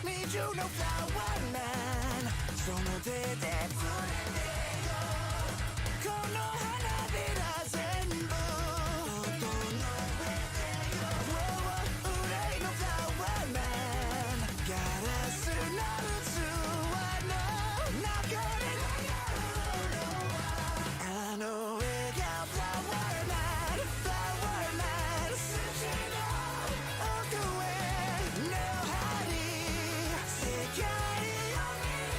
Need you no flower man その手で触れてよこの花びら全部整えてよ憂いのフラワーマンガラスの器の中であの笑顔フラワーマンフラワーマン土の奥への針世界を見る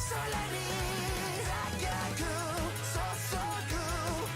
空に高く注ぐ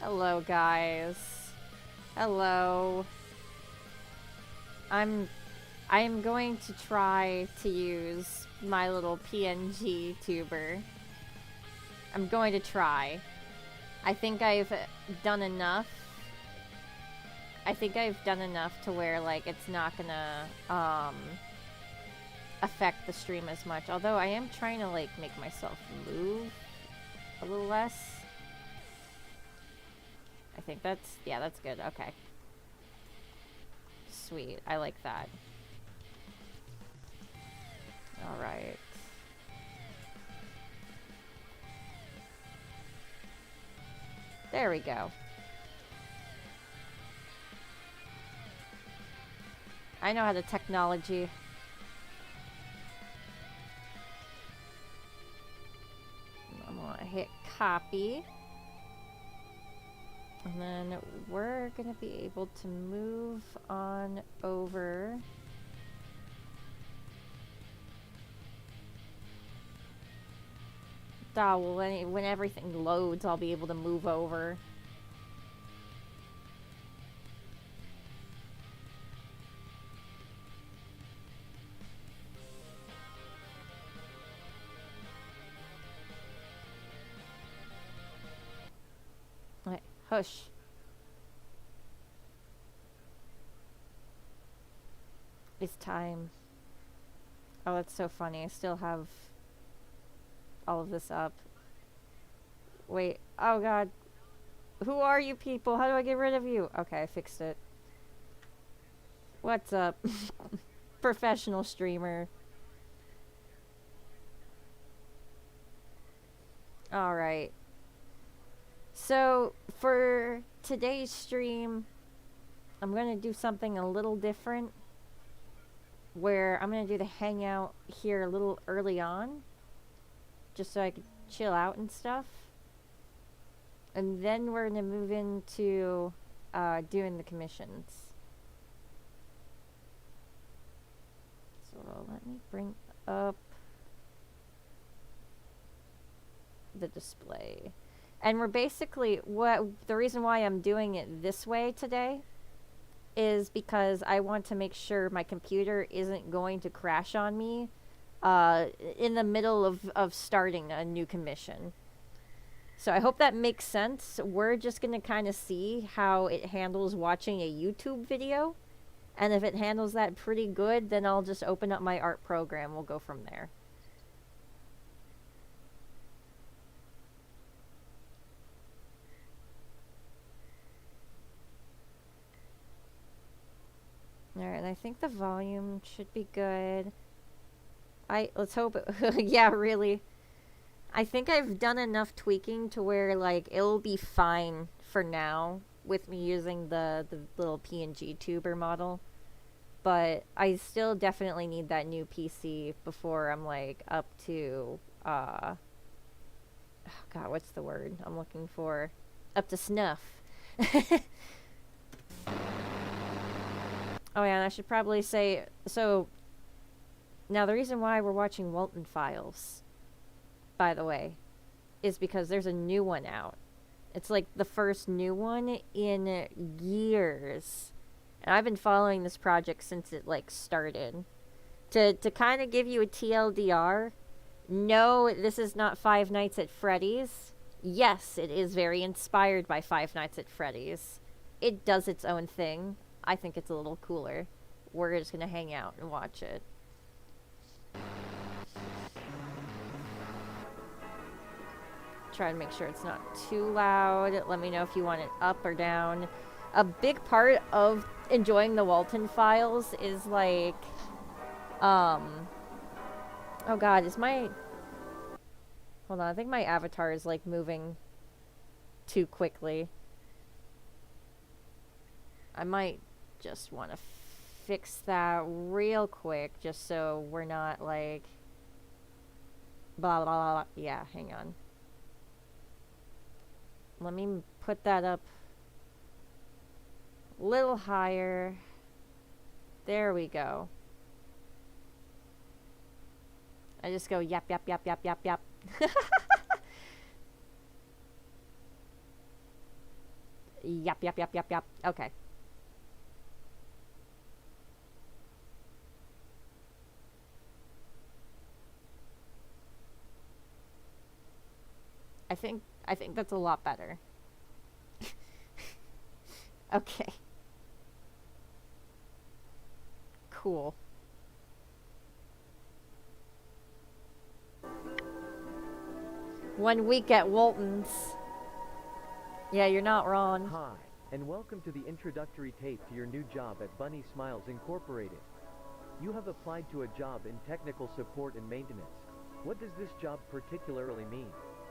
Hello, guys. Hello. I'm going to try to use my little PNG tuber. I'm going to try. I think I've done enough. I think I've done enough to where, like, it's not gonna, affect the stream as much. Although I am trying to, like, make myself move a little less. I think that's, yeah, that's good. Okay. Sweet. I like that. Alright. There we go. I know how the technology. I'm gonna hit copy. And then we're gonna be able to move on over. Well, when everything loads, I'll be able to move over. Wait, hush. It's time. Oh, that's so funny. I still have all of this up. Wait. Oh, God. Who are you people? How do I get rid of you? Okay, I fixed it. What's up? Professional streamer. Alright. So, for today's stream, I'm going to do something a little different. Where I'm going to do the hangout here a little early on. Just so I could chill out and stuff. And then we're going to move into doing the commissions. So let me bring up the display. And we're basically, the reason why I'm doing it this way today is because I want to make sure my computer isn't going to crash on me in the middle of starting a new commission. So I hope that makes sense. We're just going to kind of see how it handles watching a YouTube video. And if it handles that pretty good, then I'll just open up my art program. We'll go from there. Alright, I think the volume should be good. Let's hope it, yeah, really. I think I've done enough tweaking to where, like, it'll be fine for now with me using the little PNG tuber model. But I still definitely need that new PC before I'm, like, up to, oh God, what's the word I'm looking for? Up to snuff. Oh yeah, and I should probably say, so, now the reason why we're watching Walton Files, by the way, is because there's a new one out. It's like the first new one in years. And I've been following this project since it, like, started. To kind of give you a TLDR, no, this is not Five Nights at Freddy's. Yes, it is very inspired by Five Nights at Freddy's. It does its own thing. I think it's a little cooler. We're just gonna hang out and watch it. Try to make sure it's not too loud. Let me know if you want it up or down. A big part of enjoying the Walton Files is like, oh God, is my, hold on, I think my avatar is like moving too quickly. I might just want to fix that real quick just so we're not like blah blah blah. Yeah, hang on. Let me put that up a little higher. There we go. I just go yap yap yap yap yap yap. Yep, yep, yep, yep, yep. Okay. I think that's a lot better. Okay. Cool. One week at Walton's. Yeah, you're not wrong. Hi, and welcome to the introductory tape to your new job at Bunny Smiles Incorporated. You have applied to a job in technical support and maintenance. What does this job particularly mean?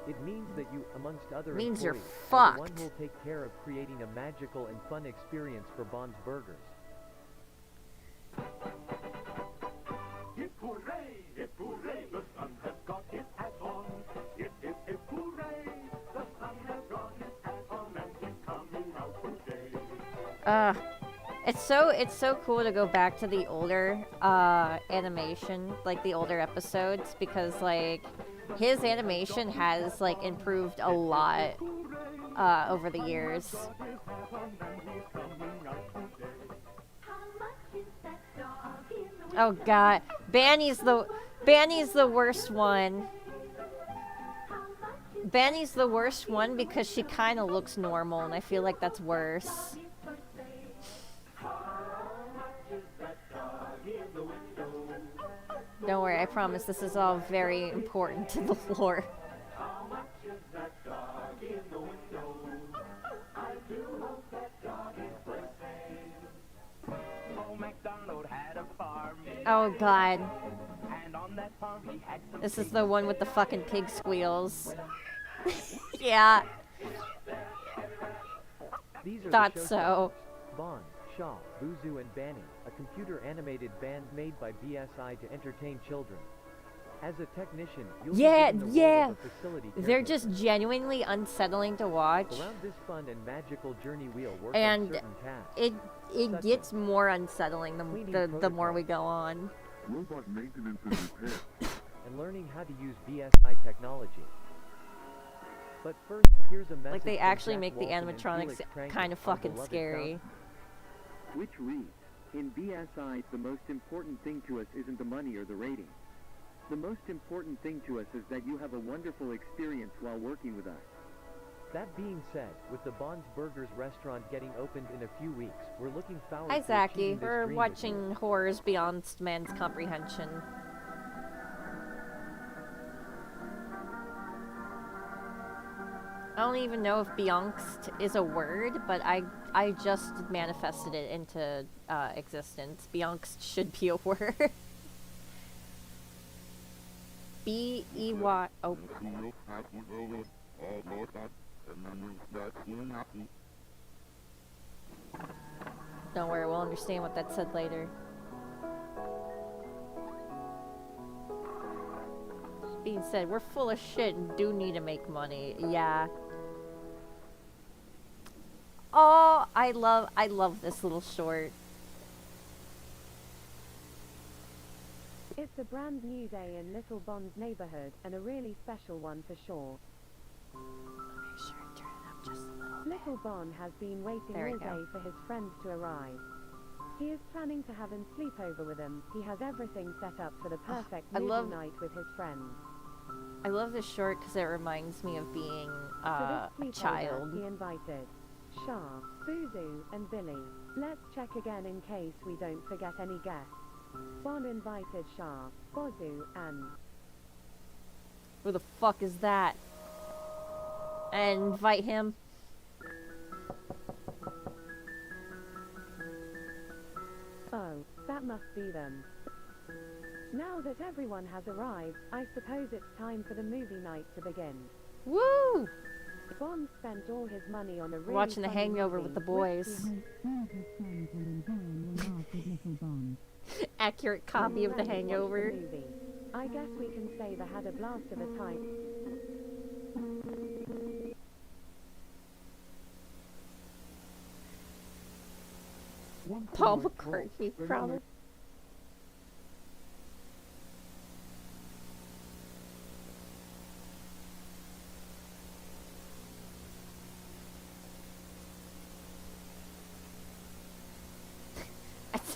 It means that you, amongst other Means you're employees, are the one fucked. who will take care of creating a magical and fun experience for Bond's Burgers. Hip hooray, the sun has got his hat on. Hip hooray, the sun has got his hat on and he's coming out today. It's so cool to go back to the older animation, like the older episodes, because like his animation has like improved a lot over the years. Oh god, Banny's the worst one. Banny's the worst one because she kind of looks normal, and I feel like that's worse. Don't worry, I promise this is all very important to the lore. Oh god. This is the one with the fucking pig squeals. Yeah. These are Thought the show so. stars. Bond, Shaw, Buzu, and Banny, a computer-animated band made by BSI to entertain children. As a technician, you'll Yeah, be given the yeah. role of a facility They're caretaker. just genuinely unsettling to watch. Around this fun and magical journey wheel work And on certain tasks. It such gets as more unsettling the more we go on. Robot maintenance and repair. and learning how to use BSI technology. But first, here's a message Like they from actually Jack make the Walton and animatronics Felix Krankel, kind of our fucking beloved scary. Which reads, in BSI, the most important thing to us isn't the money or the rating. The most important thing to us is that you have a wonderful experience while working with us. That being said, with the Bond's Burgers restaurant getting opened in a few weeks, we're looking forward Hi, to Zachy. achieving this We're dream with watching you. horrors beyond man's comprehension. I don't even know if Beyongst is a word, but I just manifested it into existence. Beyongst should be a word. B-E-Y... Oh. Don't worry, we'll understand what that said later. Being said, we're full of shit and do need to make money. Yeah. Oh, I love this little short. It's a brand new day in Little Bond's neighborhood, and a really special one for sure. Make sure I turn it up just a little. Little Bond has been waiting There we all go. day for his friends to arrive. He is planning to have him sleep over with them. He has everything set up for the perfect I movie love- night with his friends. I love this short because it reminds me of being For a this sleepover, child. he invited Shah, Buzu, and Billy. Let's check again in case we don't forget any guests. Bond invited Shah, Bozu, and Who the fuck is that? And invite him. oh, that must be them. Now that everyone has arrived, I suppose it's time for the movie night to begin. Woo! Bond spent all his money on a really Watching The funny Hangover movie, with the which boys. Accurate copy he of The went to watch Hangover. movie. I guess we can say they had a blast of a time. Paul McCartney, probably.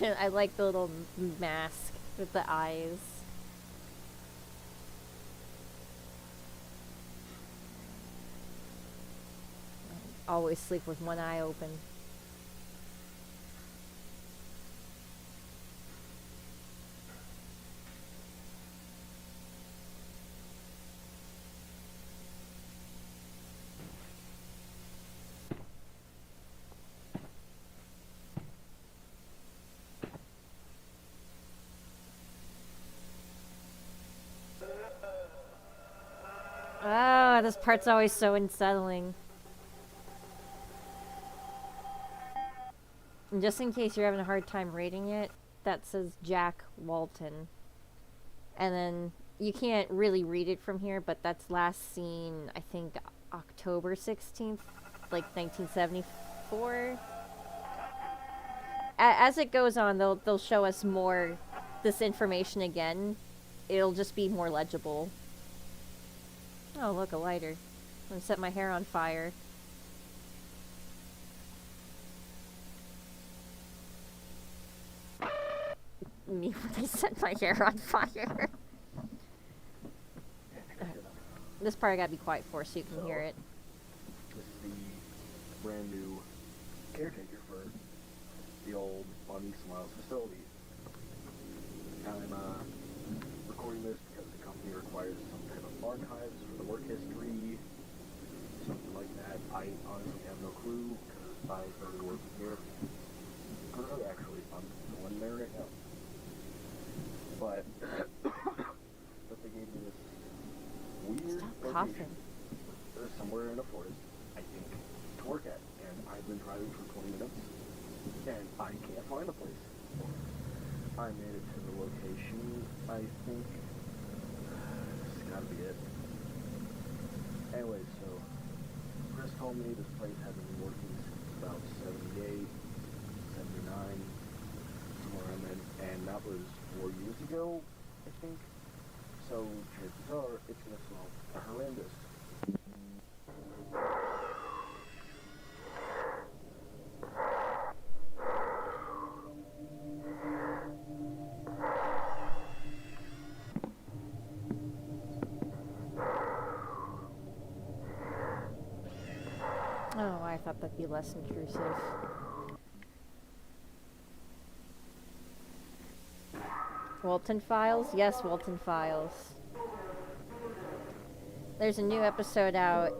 I like the little mask with the eyes. Always sleep with one eye open. Ah, this part's always so unsettling. And just in case you're having a hard time reading it, that says Jack Walton. And then you can't really read it from here, but that's last seen, I think, October 16th, like 1974. As it goes on, they'll show us more this information again. It'll just be more legible. Oh, look, a lighter. I'm gonna set my hair on fire. Me when I set my hair on fire. This part I gotta be quiet for so you can hear it. This is the brand new caretaker for the old Bunny Smiles facility. I'm recording this because the company requires some type of archives for the work history, something like that. I honestly have no clue because I started working here. Actually, I'm going there right now. But they gave me this weird Stop coughing. location somewhere in a forest, I think, to work at. And I've been driving for 20 minutes, and I can't find the place. I made it to the location, I think. This has gotta be it. Anyway, so Chris told me this place hasn't been working since about 78, 79, somewhere around then, and that was 4 years ago, I think. So chances are it's gonna smell horrendous. Oh, I thought that'd be less intrusive. Walton Files? Yes, Walton Files. There's a new episode out,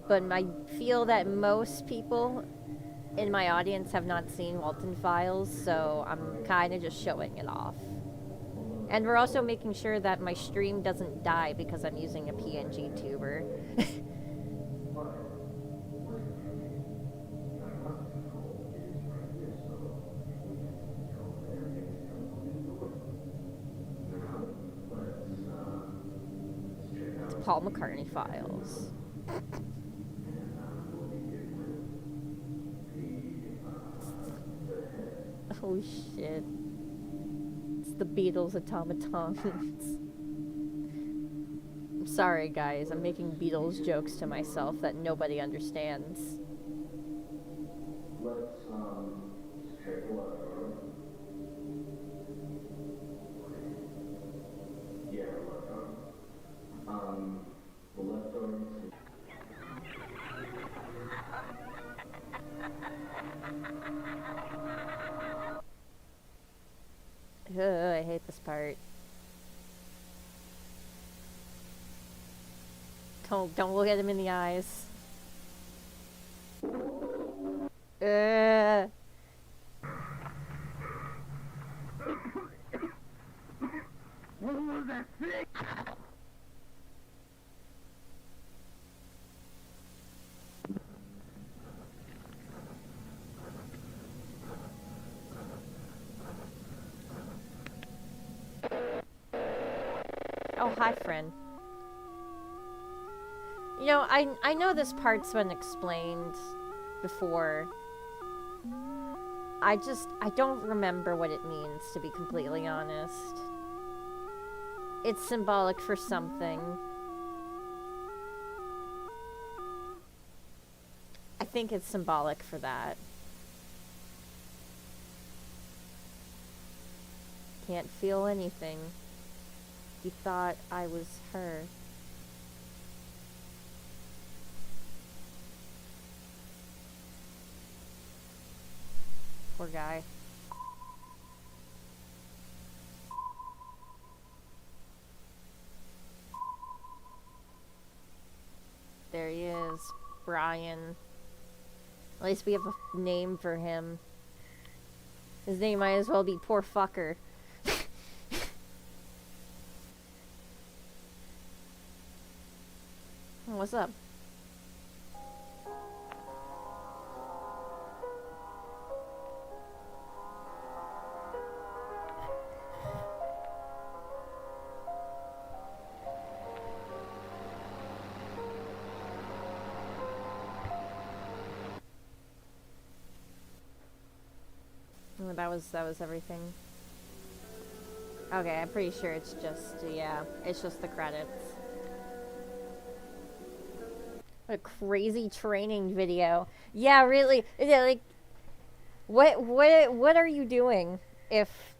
but I feel that most people in my audience have not seen Walton Files, so I'm kind of just showing it off. And we're also making sure that my stream doesn't die because I'm using a PNG tuber. Paul McCartney Files. Oh shit. It's the Beatles automatons. I'm sorry guys, I'm making Beatles jokes to myself that nobody understands. Let's check the left arm. Yeah, left arm. The left arm. Ugh, I hate this part. Don't look at him in the eyes. What was that thing? Oh, hi, friend. You know, I know this part's been explained before. I don't remember what it means, to be completely honest. It's symbolic for something. I think it's symbolic for that. can't feel anything. He thought I was her. Poor guy. There he is, Brian. At least we have a name for him. His name might as well be Poor Fucker. What's up? Oh, that was everything. Okay, I'm pretty sure it's just, yeah, it's just the credits. What a crazy training video. Yeah, really, yeah, like, what are you doing if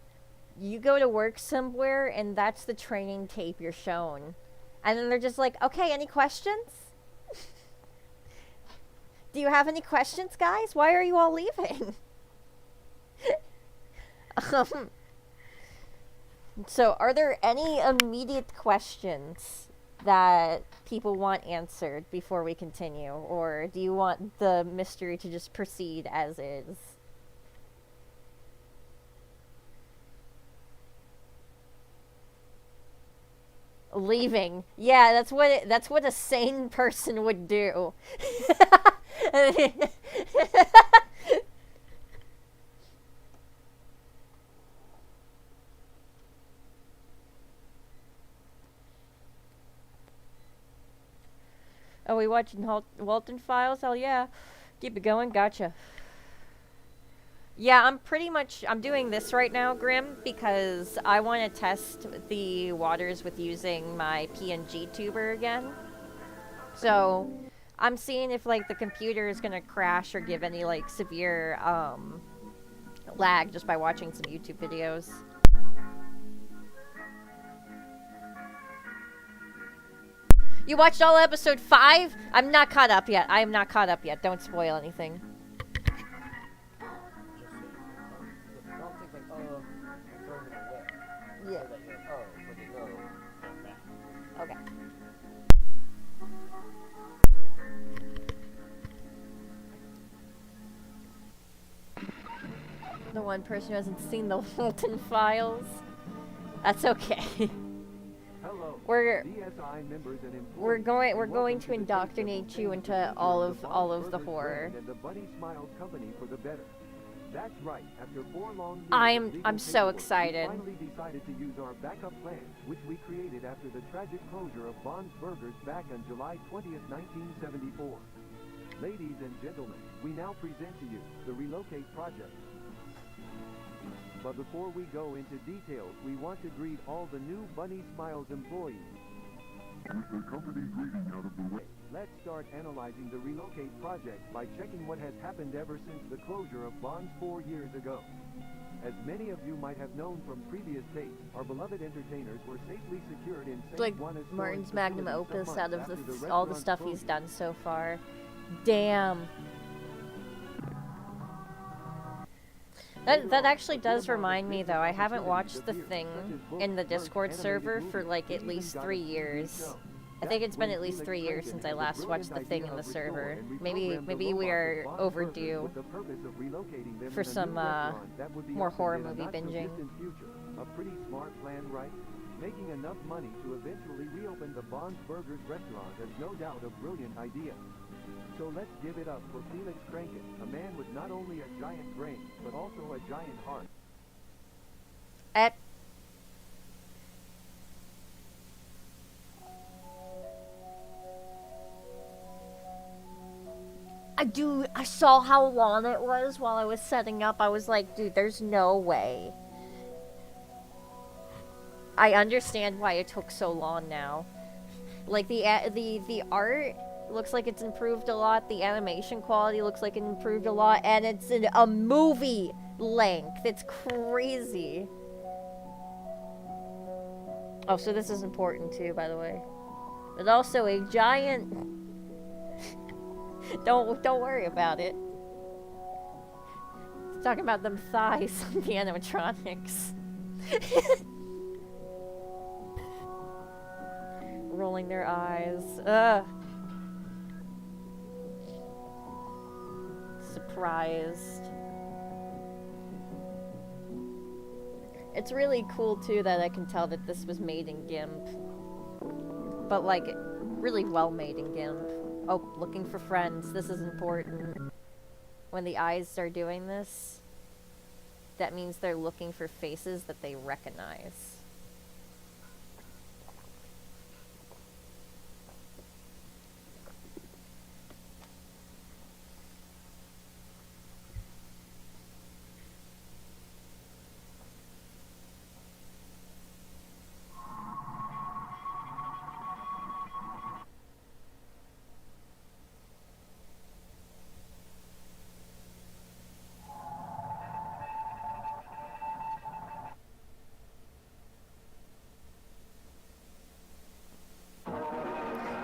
you go to work somewhere and that's the training tape you're shown? And then they're just like, okay, any questions? Do you have any questions, guys? Why are you all leaving? So, are there any immediate questions that people want answered before we continue? Or do you want the mystery to just proceed as is? Leaving. Yeah, that's what a sane person would do. Oh, we watching Walton Files? Hell yeah. Keep it going. Gotcha. Yeah, I'm doing this right now, Grim, because I want to test the waters with using my PNG tuber again. So, I'm seeing if, like, the computer is gonna crash or give any, like, severe, lag just by watching some YouTube videos. You watched all episode 5? I'm not caught up yet. I am not caught up yet. Don't spoil anything. Yeah. Okay. The one person who hasn't seen the Walton Files. That's okay. Hello, We're DSI members and employees. we're going to indoctrinate you into all of the horror. And the Bunny Smiles Company for the better. That's right. After 4 long years I'm so excited. We finally decided to use our backup plan, which we created after the tragic closure of Bond's Burgers back on July 20th, 1974. Ladies and gentlemen, we now present to you the Relocate Project. But before we go into details, we want to greet all the new Bunny Smiles employees. With the company greeting out of the way. Let's start analyzing the Relocate Project by checking what has happened ever since the closure of Bonds 4 years ago. As many of you might have known from previous tapes, our beloved entertainers were safely secured in St. Like Juana's Martin's storage magnum facility opus some out months of after the all the restaurant's stuff he's closure. done so far. Damn. That actually does remind me though, I haven't watched the thing in the Discord server for like at least 3 years. I think it's been at least 3 years since I last watched the thing in the server. Maybe we are overdue for some more horror movie binging. A pretty smart plan, right? Making enough money to eventually reopen the Bond's Burgers restaurant is no doubt a brilliant idea. So let's give it up for Felix Kranken, a man with not only a giant brain, but also a giant heart. I saw how long it was while I was setting up. I was like, dude, there's no way. I understand why it took so long now. Like, the art looks like it's improved a lot. The animation quality looks like it improved a lot. And it's a movie length. It's crazy. Oh, so this is important too, by the way. But also a giant. Don't worry about it. It's talking about them thighs on the animatronics. Rolling their eyes. Ugh. Surprised. It's really cool too that I can tell that this was made in GIMP. But like, really well made in GIMP. Oh, looking for friends. This is important. When the eyes are doing this, that means they're looking for faces that they recognize.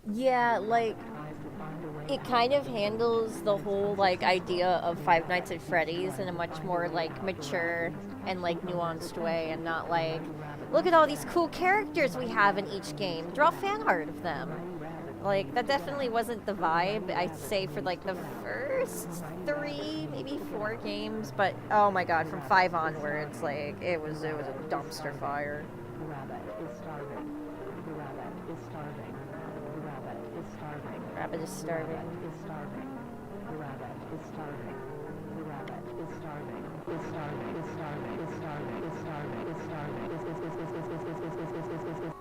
Yeah, like, it kind of handles the whole, like, idea of Five Nights at Freddy's in a much more, like, mature and, like, nuanced way, and not like, look at all these cool characters we have in each game. Draw fan art of them. Like, that definitely wasn't the vibe, I'd say, for, like, the first 3, maybe 4 games, but, oh my god, from 5 onwards, like, it was a dumpster fire. The rabbit is starving. The rabbit is starving. The rabbit is starving. Rabbit is starving. The rabbit is starving. The rabbit is starving. Is starving. Is starving. Is starving. Is starving. Is starving. Is.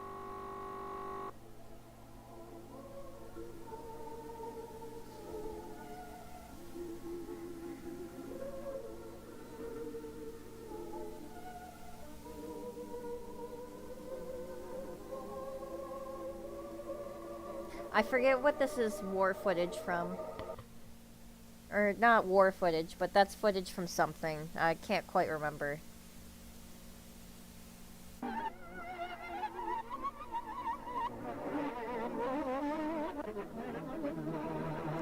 I forget what this is war footage from. Or not war footage, but that's footage from something. I can't quite remember.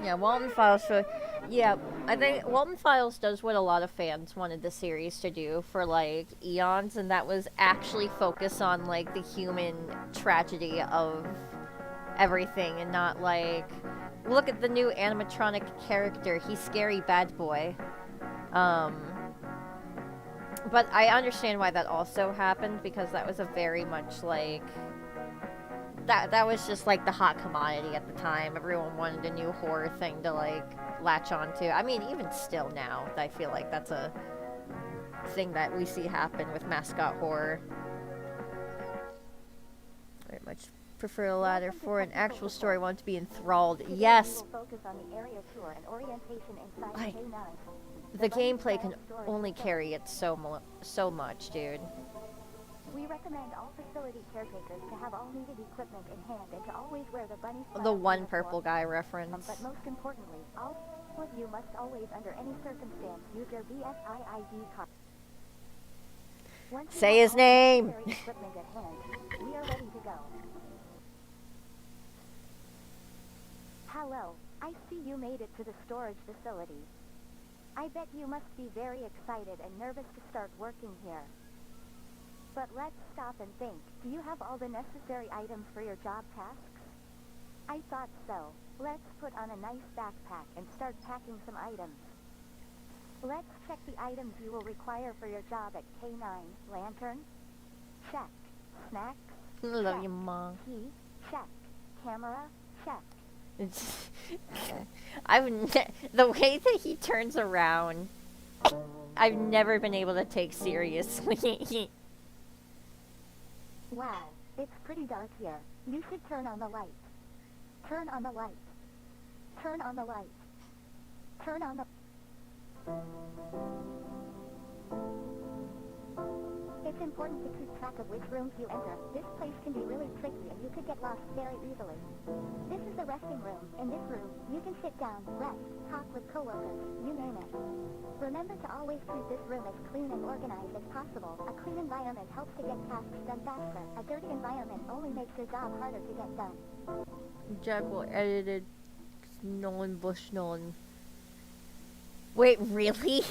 Yeah, Walton Files. So, yeah, I think Walton Files does what a lot of fans wanted the series to do for like eons, and that was actually focus on like the human tragedy of everything, and not like, look at the new animatronic character, he's scary bad boy. But I understand why that also happened, because that was a very much like, that was just like the hot commodity at the time. Everyone wanted a new horror thing to like latch onto. I mean, even still now, I feel like that's a thing that we see happen with mascot horror. Very much prefer a ladder for an actual story. Want to be enthralled. Yes. Like, the gameplay can only carry it so much, dude. We recommend all facility caretakers to have all needed equipment in hand and to always wear the bunny The smile one uniform. purple guy reference. But most importantly, all of you must always, under any circumstance, use your BSI ID card. Once you Say have his all name. necessary equipment at hand, we are ready to go. Hello, I see you made it to the storage facility. I bet you must be very excited and nervous to start working here. But let's stop and think. Do you have all the necessary items for your job tasks? I thought so. Let's put on a nice backpack and start packing some items. Let's check the items you will require for your job at K9. Lantern? Check. Snacks? Love Check. you, Mom. Key? Check. Camera? Check. The way that he turns around, I've never been able to take seriously. Wow, it's pretty dark here. You should turn on the light. Turn on the light. Turn on the light. Turn on the... It's important to keep track of which rooms you enter. This place can be really tricky and you could get lost very easily. This is the resting room. In this room, you can sit down, rest, talk with coworkers, you name it. Remember to always keep this room as clean and organized as possible. A clean environment helps to get tasks done faster. A dirty environment only makes your job harder to get done. Jack will edited Nolan Bushnell. Wait, really?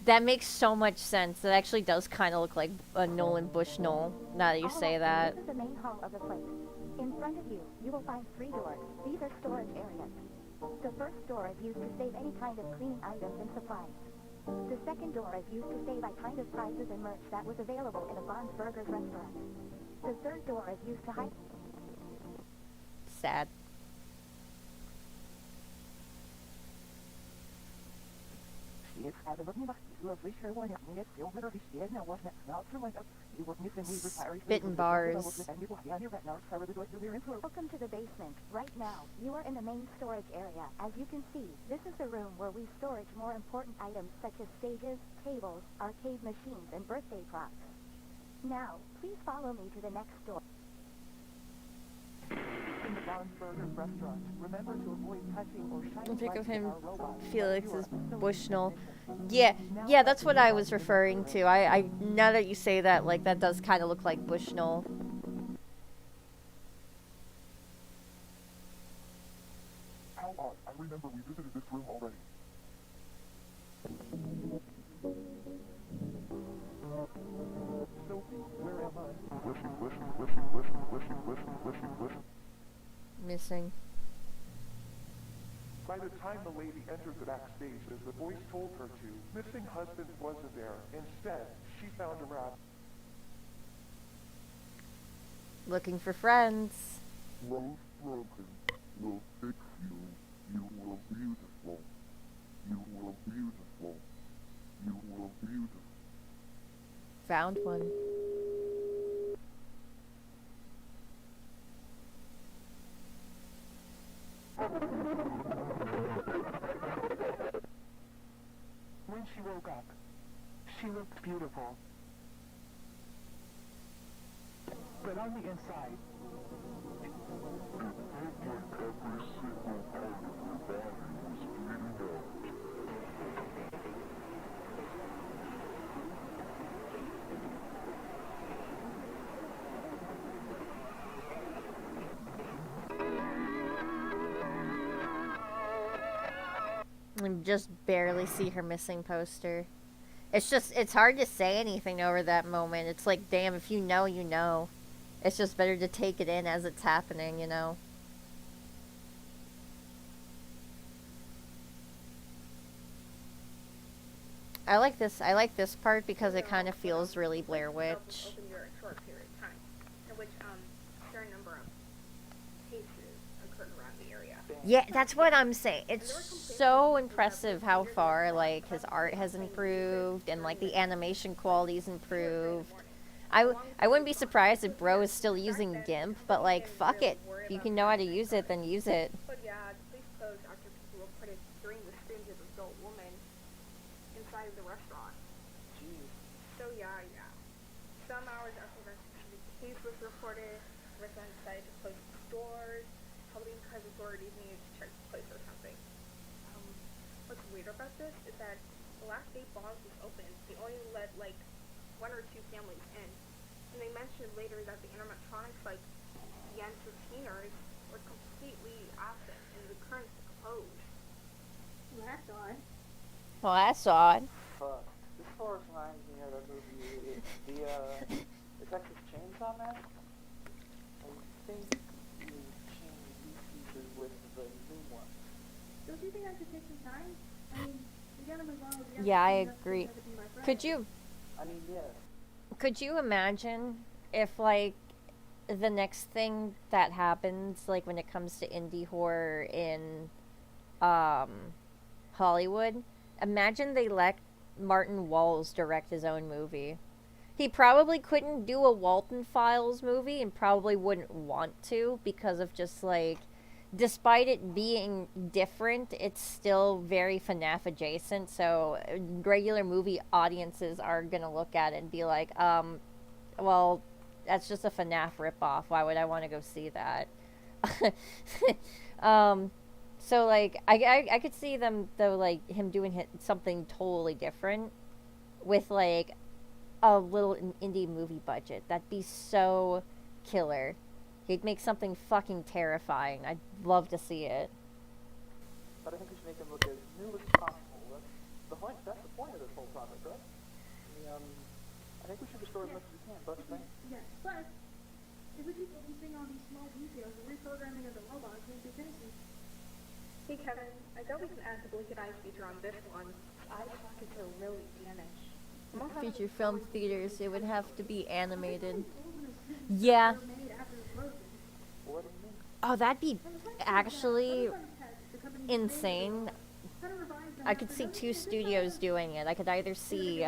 That makes so much sense. It actually does kind of look like a Nolan Bushnell, now that you say that. This is the main hall of the place. In front of you, you will find 3 doors. These are storage areas. The first door is used to save any kind of cleaning items and supplies. The second door is used to save any kind of prizes and merch that was available in a Bond's Burgers restaurant. The third door is used to hide... Sad. Spitting bars. Welcome to the basement. Right now, you are in the main storage area. As you can see, this is the room where we storage more important items such as stages, tables, arcade machines, and birthday props. Now, please follow me to the next door. In the Bond's Burgers restaurant, remember to avoid touching or shining Think of lights him, at our robots. Felix is Bushnell. Yeah, that's what I was referring to. I now that you say that, like, that does kind of look like Bushnell. How odd. I remember we visited this room already. Sophie, where am I? Missing. By the time the lady entered the backstage, as the voice told her to, missing husband wasn't there. Instead, she found a rabbit. Looking for friends. Rose broken will fix you. You will beautiful. You will beautiful. You will beautiful. Found one. When she woke up, she looked beautiful. But on the inside, Every single part of her body was bleeding out. I just barely see her missing poster. It's hard to say anything over that moment. It's like, damn, if you know, you know. It's just better to take it in as it's happening, you know? I like this part because it kind of feels really Blair Witch. Open during a short period of time, in which fair number of cases occurred around the area. Yeah, that's what I'm saying. It's so impressive how far, like, his art has improved and, like, the animation quality's improved. I wouldn't be surprised if Bro is still using GIMP, but, like, fuck it. If you can know how to use it, then use it. But yeah, the police closed after people reported hearing the screams of an adult woman inside of the restaurant. geez, So yeah. Some hours after the case was reported, residents decided to close the stores, probably because authorities needed to check the place or something. What's weird about this is that the last day Bonds was open, they only let like 1 or 2 families in. And they mentioned later that the animatronics, like the entertainers, were completely absent and the currents closed. Well, that's odd. Well, that's odd. Fuck. This forest reminds me of that movie, the Texas Chainsaw Man. I think you change these pieces with the new one. Don't you think I should take some time? I mean, we gotta move on. We gotta Yeah, I clean up agree. everything by Friday. Could you imagine if, like, the next thing that happens, like, when it comes to indie horror in Hollywood, imagine they let Martin Walls direct his own movie. He probably couldn't do a Walton Files movie and probably wouldn't want to because of just, like, despite it being different, it's still very FNAF adjacent. So regular movie audiences are gonna look at it and be like, well, that's just a FNAF ripoff. Why would I want to go see that? So like I could see them though, like him doing something totally different with like a little indie movie budget. That'd be so killer. He'd make something fucking terrifying. I'd love to see it. But I think we should make him look as new as possible. That's the point of this whole project, right? I think we should restore as much as we can, don't you think? Yes, but if we keep focusing on these small details, the reprogramming of the robots won't be finished. Hey Kevin, I bet we can add the blink and eye feature on this one. Eye sockets are really damaged. Feature film theaters, it would have to be animated. Yeah. What do you mean? Oh, that'd be actually insane. I could see two studios doing it. I could either see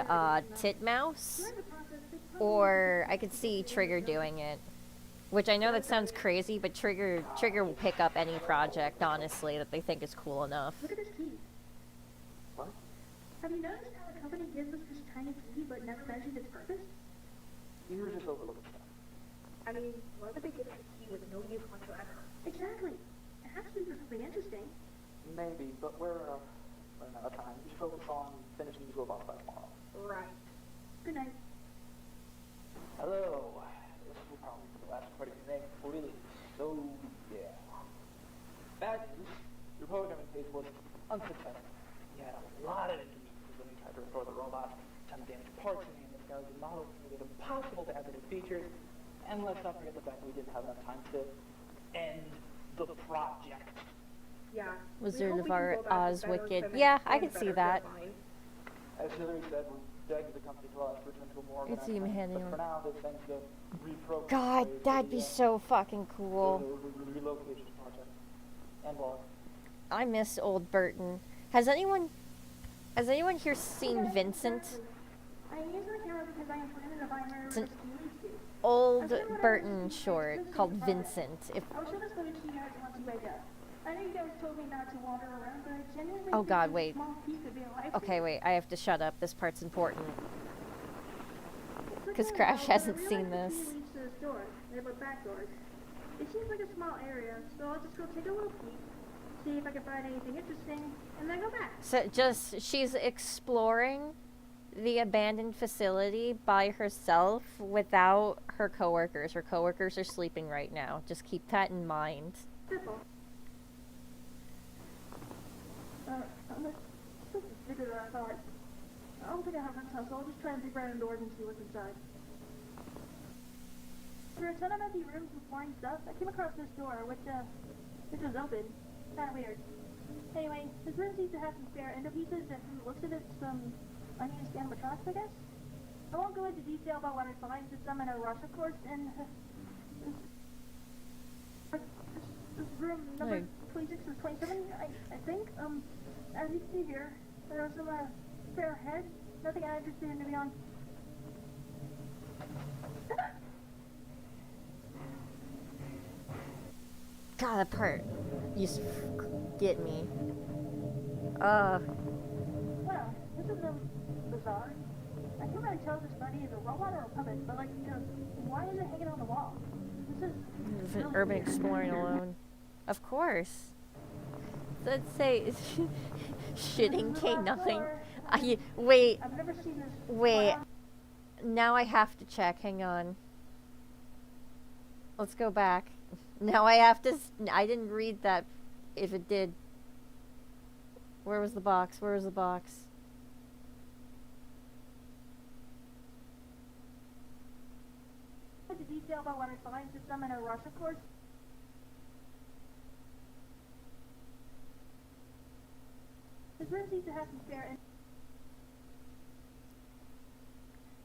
Titmouse or I could see Trigger doing it. Which I know that sounds crazy, but Trigger will pick up any project, honestly, that they think is cool enough. Look at this key. What? Have you noticed how the company gives us this tiny key but never mentions its purpose? You're just overlooking stuff. I mean, why would they give us a key with no use whatsoever? Exactly. It has to be for something interesting. Maybe, but we're running out of time. We should focus on finishing these robots by tomorrow. Right. Good night. Hello. This will probably be the last recording we make before we leave. So, yeah. Bad news. Your programming phase was unsuccessful. You had a lot of inconveniences when you tried to restore the robot. Tons of damaged parts and damaged the models made it impossible to add the new features. And let's not forget the fact that we didn't have enough time to end the project. Yeah. Wizard of Oz Wicked. Yeah, I could see that. As Hillary said, we're begging the company to allow us to return to a more It's organized even plan, handy. but for now, this thing's the reprogramming God, phase of that'd be the, so fucking cool. the relocation project. And well, I miss old Burton. Has anyone here seen Vincent? I use my camera because I am planning to buy her It's an a ski suit. old Burton short called Vincent. If I'll show this photo to you guys once you wake up. I know you guys told me not to wander around, but I genuinely Oh think God, this wait. small piece could be a life Okay, wait, I have to shut up. This part's important. It's 'Cause okay, Crash though, hasn't but I seen realize the this. key leads to the store. They have back doors. It seems like a small area, so I'll just go take a little peek, see if I can find anything interesting, and then go back. So she's exploring the abandoned facility by herself without her coworkers. Her coworkers are sleeping right now. Just keep that in mind. Simple. This is bigger than I thought. I don't think I have much house, so I'll just try and peek right indoors and see what's inside. There are a ton of empty rooms with boring stuff. I came across this door, which was open. Kinda weird. Anyway, this room seems to have some spare endo pieces, and from the looks of it, some unused animatronics, I guess? I won't go into detail about what I find, since I'm in a rush, of course, and this room number 26 or 27, I think, as you see here, there are some, spare heads, nothing I'm interested in, to be honest. God, that part used to get me. Well, this is bizarre. I can't really tell if this buddy is a robot or a puppet, but why is it hanging on the wall? This is An urban exploring alone. Of course. Let's say shitting K9. Wait. I've never seen this. Wait. Now I have to check. Hang on. Let's go back. Now I have to. I didn't read that. If it did. Where was the box? Where was the box? The detail about what I find, since I'm in a rush, of course. This room seems to have some spare.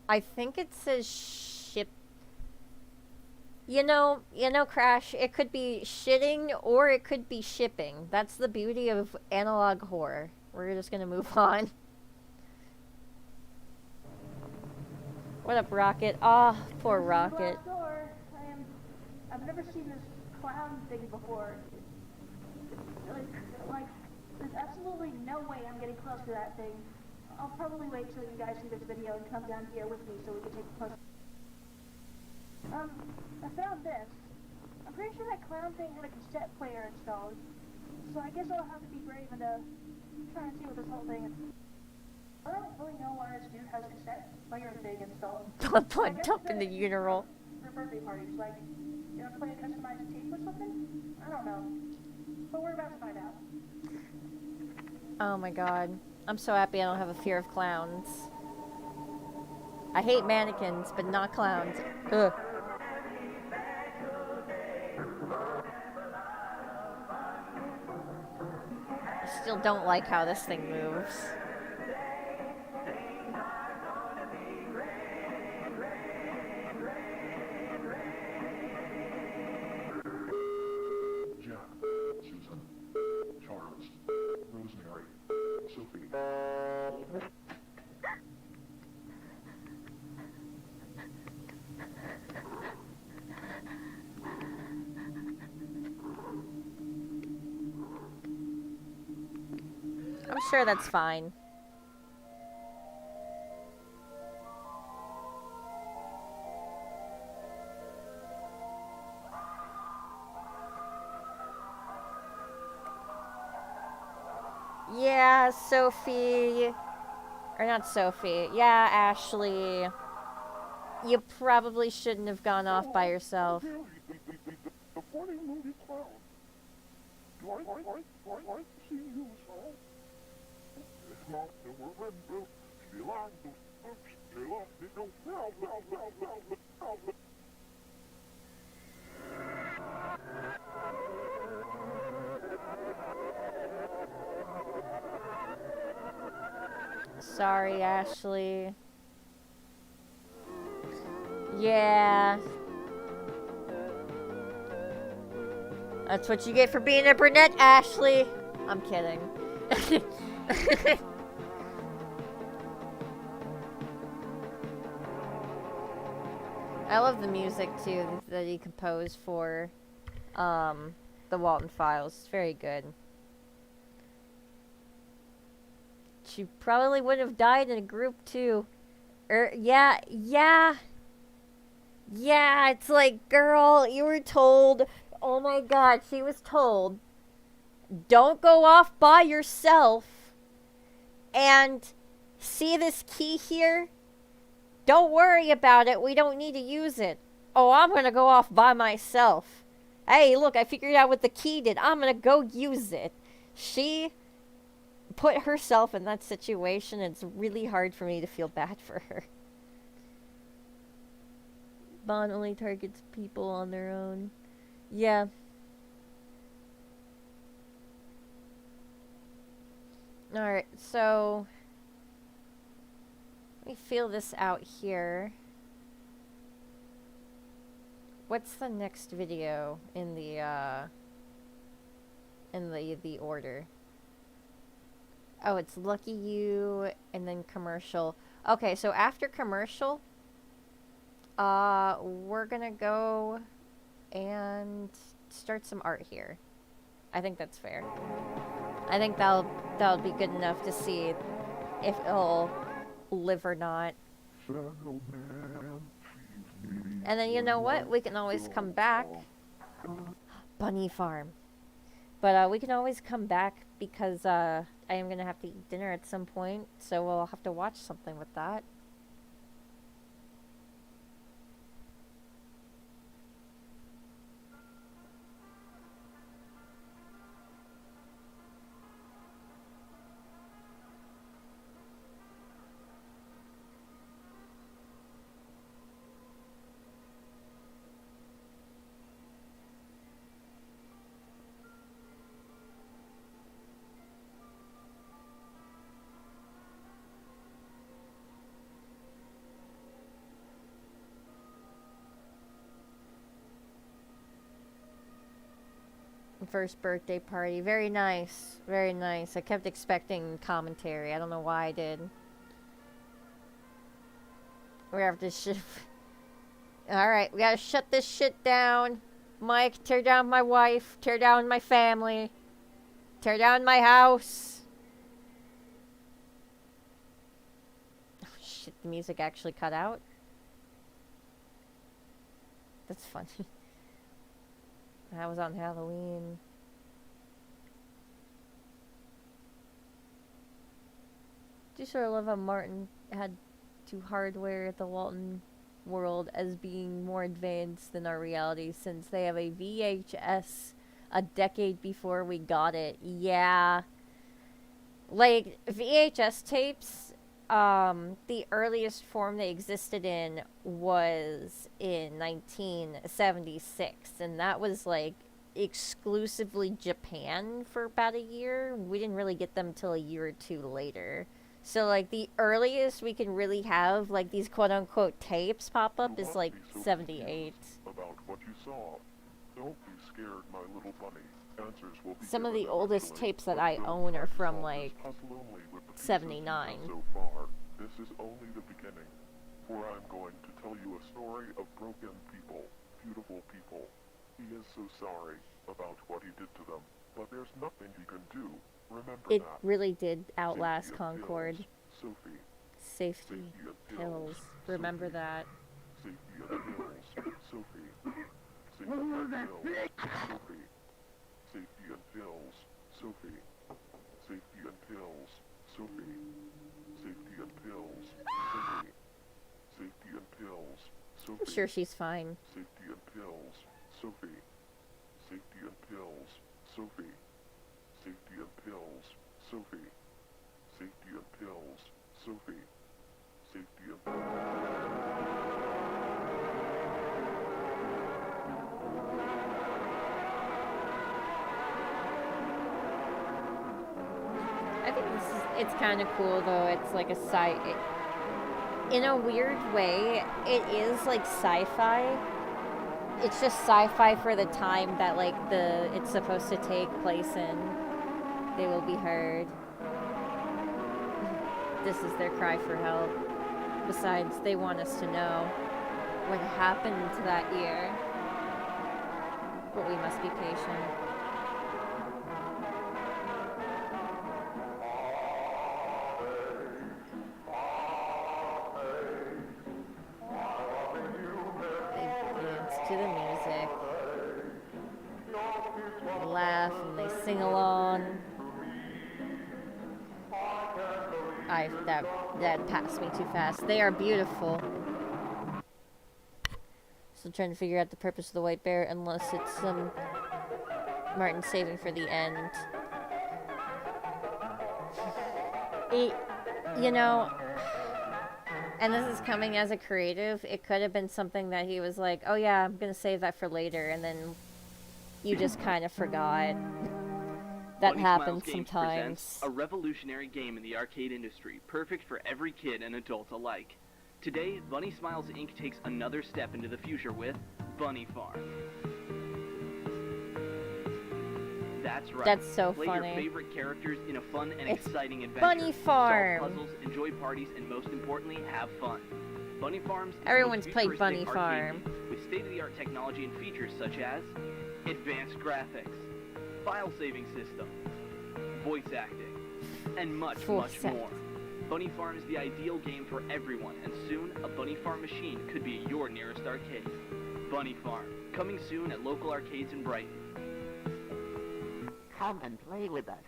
I think it says ship. You know, Crash, it could be shitting or it could be shipping. That's the beauty of analog horror. We're just gonna move on. What up, Rocket? Ah, oh, poor Rocket. I've never seen this clown thing before. Like, there's absolutely no way I'm getting close to that thing. I'll probably wait till you guys see this video and come down here with me so we can take a close. I found this. I'm pretty sure that clown thing had a cassette player installed. So I guess I'll have to be brave and try and see what this whole thing is. I don't really know why this dude has a cassette player thing installed. Plugged up in the urinal. For birthday parties, like, you know, play a customized tape or something? I don't know. But we're about to find out. Oh my god. I'm so happy I don't have a fear of clowns. I hate mannequins, but not clowns. Ugh. I still don't like how this thing moves. Jack, Susan, Charles, Rosemary, Sophie. I'm sure that's fine. Yeah, Sophie. Or not Sophie. Yeah, Ashley. You probably shouldn't have gone off by yourself. The funny movie clown. Do I see you, sir? It's not the woman who she likes to she loves to go down. Sorry, Ashley. Yeah. That's what you get for being a brunette, Ashley. I'm kidding. I love the music too that he composed for the Walton Files. It's very good. She probably would have died in a group too. Yeah, it's like, girl, you were told, oh my god, she was told, don't go off by yourself, and see this key here? Don't worry about it, we don't need to use it. Oh, I'm gonna go off by myself. Hey, look, I figured out what the key did, I'm gonna go use it. She put herself in that situation, it's really hard for me to feel bad for her. Bond only targets people on their own. Yeah. Alright, so let me feel this out here. What's the next video in the order? Oh, it's Lucky You and then commercial. Okay, so after commercial, we're gonna go and start some art here. I think that's fair. I think that'll be good enough to see if it'll live or not. And then you know what? We can always come back. Bunny Farm. But we can always come back because I am gonna have to eat dinner at some point, so we'll have to watch something with that. First birthday party. Very nice. Very nice. I kept expecting commentary. I don't know why I did. We have to Alright, we gotta shut this shit down. Mike, tear down my wife. Tear down my family. Tear down my house! Oh shit, the music actually cut out? That's funny. That was on Halloween. Do sort of love how Martin had to hardware the Walton world as being more advanced than our reality, since they have a VHS a decade before we got it. Yeah. Like, VHS tapes, the earliest form they existed in was in 1976, and that was, like, exclusively Japan for about a year. We didn't really get them till a year or two later. So, like, the earliest we can really have, like, these quote-unquote tapes pop up is, like, 78. About what you saw. Don't be scared, my little bunny. Answers will be Some of the given oldest eventually. tapes that Don't I try own to are from, solve like, this puzzle only with the pieces 79. you know so far. This is only the beginning, for I'm going to tell you a story of broken people, beautiful people. He is so sorry about what he did to them, but there's nothing he can do. Remember It that. really did outlast Safety and Concord. pills. Sophie. Safety and pills. Remember Sophie. that. Safety and pills. Sophie. Safety and pills. Sophie. Safety and pills. Sophie. Safety and pills. Sophie. Safety and pills. Sophie. Safety and pills. Sophie. I'm sure she's fine. Safety and pills. Sophie. Safety and pills. Sophie. Safety and pills. Sophie. Safety and pills. Sophie. Safety and I think it's kind of cool, though. It's like a in a weird way, it is like sci-fi. It's just sci-fi for the time that, like, it's supposed to take place in. They will be heard. This is their cry for help. Besides, they want us to know what happened to that year. But we must be patient. They dance to the music. They laugh and they sing along. That passed me too fast. They are beautiful. Still trying to figure out the purpose of the white bear, unless it's some Martin saving for the end. You know, and this is coming as a creative, it could have been something that he was like, oh yeah, I'm gonna save that for later, and then you just kind of forgot. That Bunny happens Smiles Games sometimes. presents a revolutionary game in the arcade industry, perfect for every kid and adult alike. Today, Bunny Smiles Inc. takes another step into the future with Bunny Farm. That's right. That's so Play funny. your favorite characters in a fun and It's exciting adventure. Bunny Farm. Solve puzzles, enjoy parties, and most importantly, have fun. Bunny Farms is the Everyone's most played futuristic Bunny arcade Farm. game with state-of-the-art technology and features such as advanced graphics, file saving system, voice acting, and much, Full much set. more. Bunny Farm is the ideal game for everyone, and soon a Bunny Farm machine could be at your nearest arcade. Bunny Farm, coming soon at local arcades in Brighton. Come and play with us.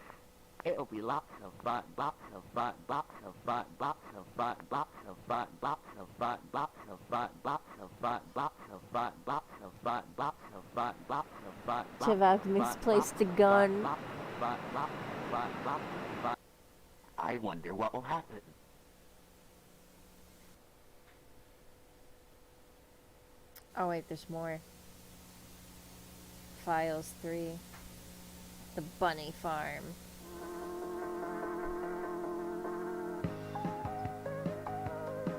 It'll be lots of fun, lots of fun, lots of fun, lots of fun, lots of fun, lots of fun, lots of fun, lots of fun, lots of fun, lots of fun, lots of fun, lots of fun. Tivak misplaced the gun. I wonder what will happen. Oh wait, there's more. Files 3. The Bunny Farm.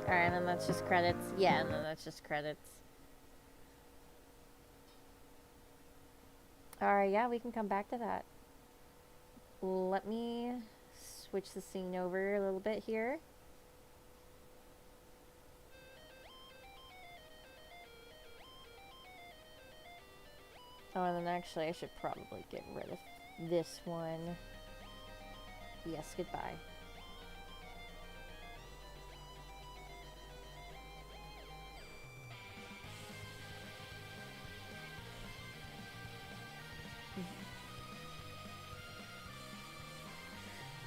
Alright, and then that's just credits. Yeah, and then that's just credits. Alright, yeah, we can come back to that. Let me switch the scene over a little bit here. Oh, and then actually I should probably get rid of this one. Yes, goodbye.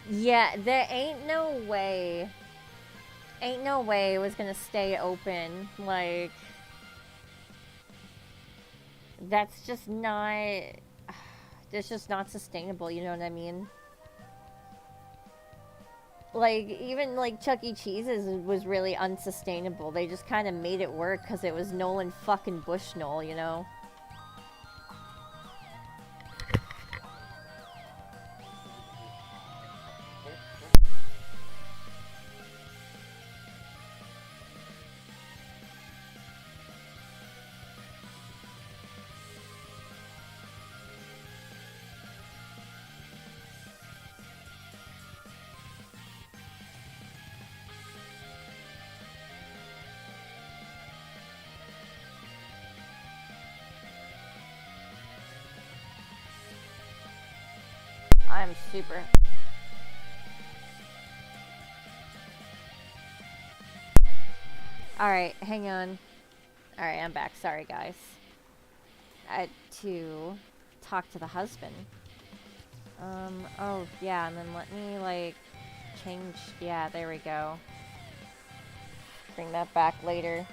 Yeah, there ain't no way. Ain't no way it was gonna stay open. Like, that's just not. That's just not sustainable, you know what I mean? Like, even like Chuck E. Cheese's was really unsustainable. They just kind of made it work because it was Nolan fucking Bushnell, you know? I'm super. Alright, hang on. Alright, I'm back. Sorry, guys. I had to talk to the husband. Oh, yeah, and then let me, like, change. Yeah, there we go. Bring that back later.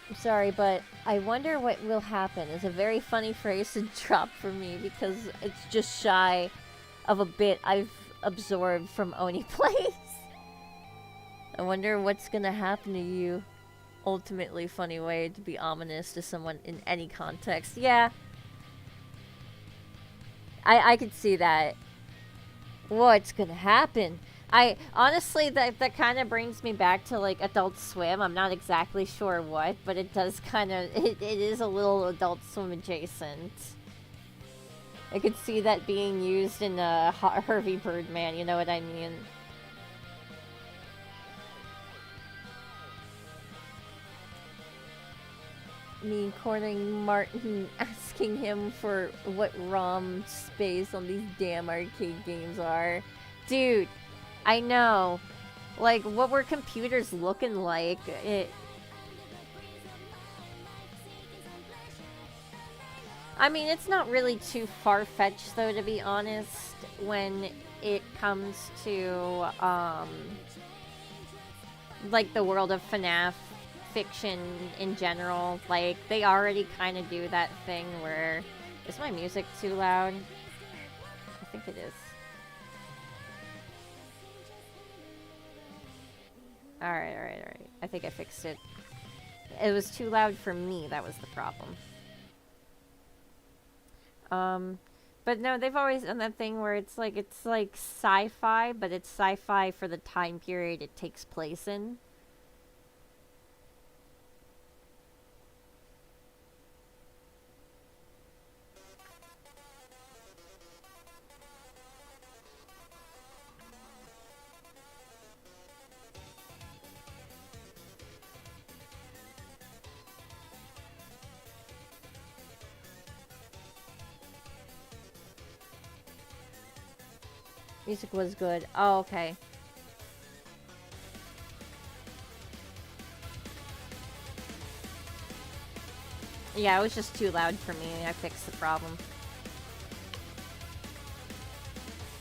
I'm sorry, but I wonder what will happen. It's a very funny phrase to drop for me because it's just shy of a bit I've absorbed from Oni Plays. I wonder what's gonna happen to you. Ultimately funny way to be ominous to someone in any context. Yeah. I could see that. What's gonna happen? I honestly that kind of brings me back to like Adult Swim. I'm not exactly sure what, but it does kind of it is a little Adult Swim adjacent. I could see that being used in Hervey Birdman, you know what I mean? Me cornering Martin, asking him for what ROM space on these damn arcade games are. Dude, I know. Like, what were computers looking like? I mean, it's not really too far-fetched, though, to be honest, when it comes to, like, the world of FNAF fiction in general. Like, they already kind of do that thing where... Is my music too loud? I think it is. Alright. I think I fixed it. It was too loud for me, that was the problem. But no, they've always done that thing where it's like sci-fi, but it's sci-fi for the time period it takes place in. Music was good. Oh, okay. Yeah, it was just too loud for me. I fixed the problem.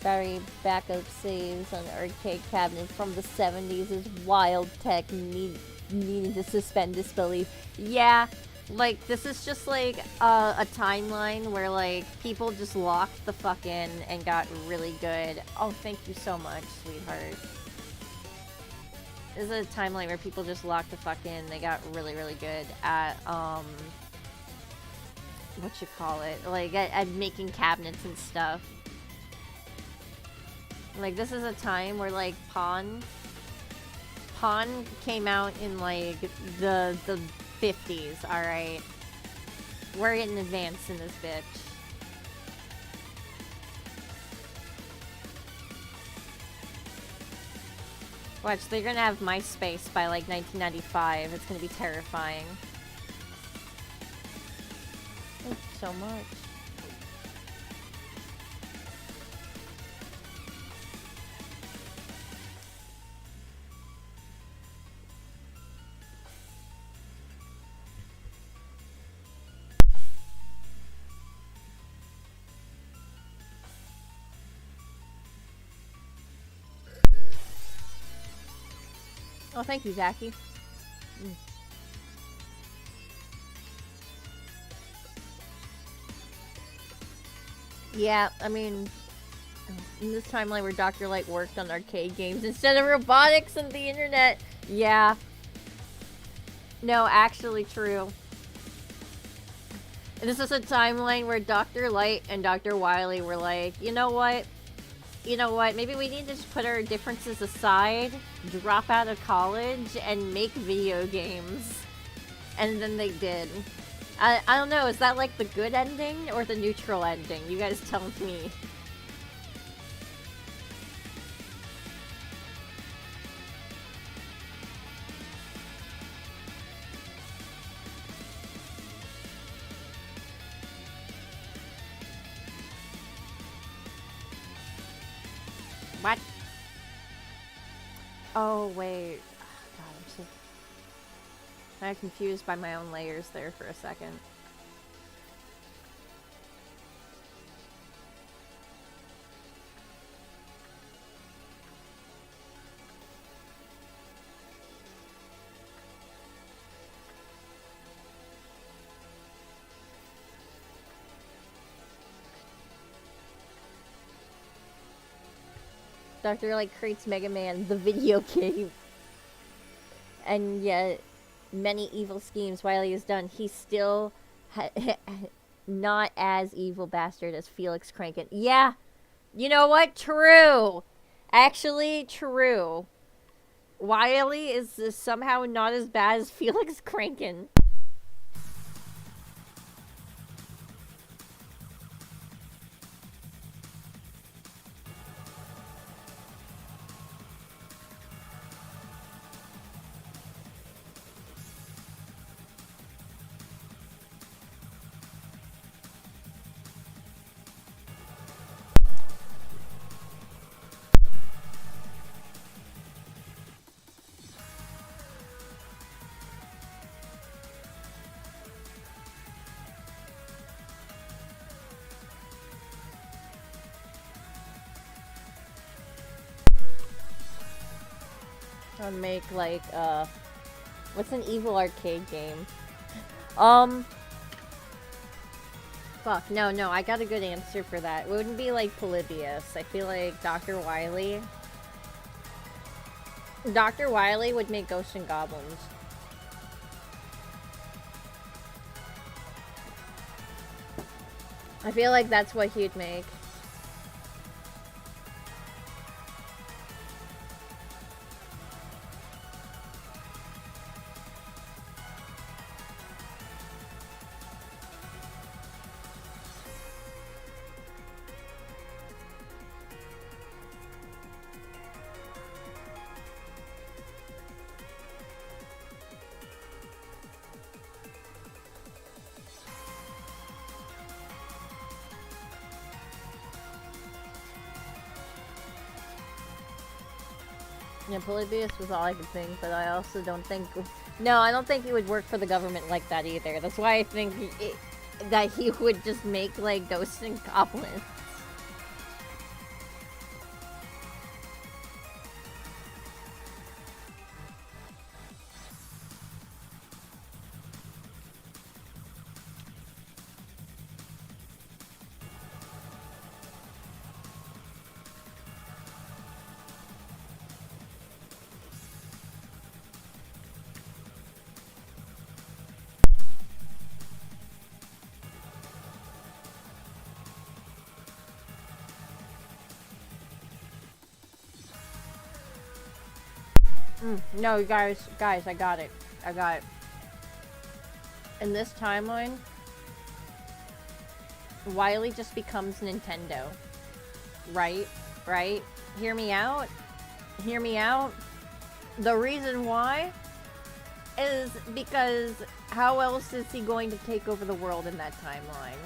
Battery backup saves on the arcade cabinet from the 70s is wild tech needing to suspend disbelief. Yeah, like, this is just, like, a timeline where, like, people just locked the fuck in and got really good. Oh, thank you so much, sweetheart. This is a timeline where people just locked the fuck in. They got really, really good at, what you call it? Like, at making cabinets and stuff. Like, this is a time where, like, Pawn came out in, like, the 50s, alright? We're getting advanced in this bitch. Watch, they're gonna have MySpace by, like, 1995. It's gonna be terrifying. Oops, so much. Oh, thank you, Zachy. Yeah, I mean, in this timeline where Dr. Light worked on arcade games instead of robotics and the internet. Yeah. No, actually true. This is a timeline where Dr. Light and Dr. Wily were like, you know what? You know what? Maybe we need to just put our differences aside, drop out of college, and make video games. And then they did. I don't know, is that like the good ending or the neutral ending? You guys tell me. What? Oh, wait. God, I'm confused by my own layers there for a second. Dr. Light creates Mega Man, the video game. And yet, many evil schemes Wily has done, he's still not as evil bastard as Felix Kranken. Yeah, you know what? True. Actually, true. Wily is somehow not as bad as Felix Kranken. I'll make like what's an evil arcade game? Fuck, no, I got a good answer for that. It wouldn't be like Polybius. I feel like Dr. Wily would make Ghosts and Goblins. I feel like that's what he'd make. Yeah, Polybius was all I could think, but I also don't think... No, I don't think he would work for the government like that either. That's why I think that he would just make, like, Ghosts and Goblins. No, guys, I got it. In this timeline, Wily just becomes Nintendo. Right? Hear me out. The reason why is because how else is he going to take over the world in that timeline?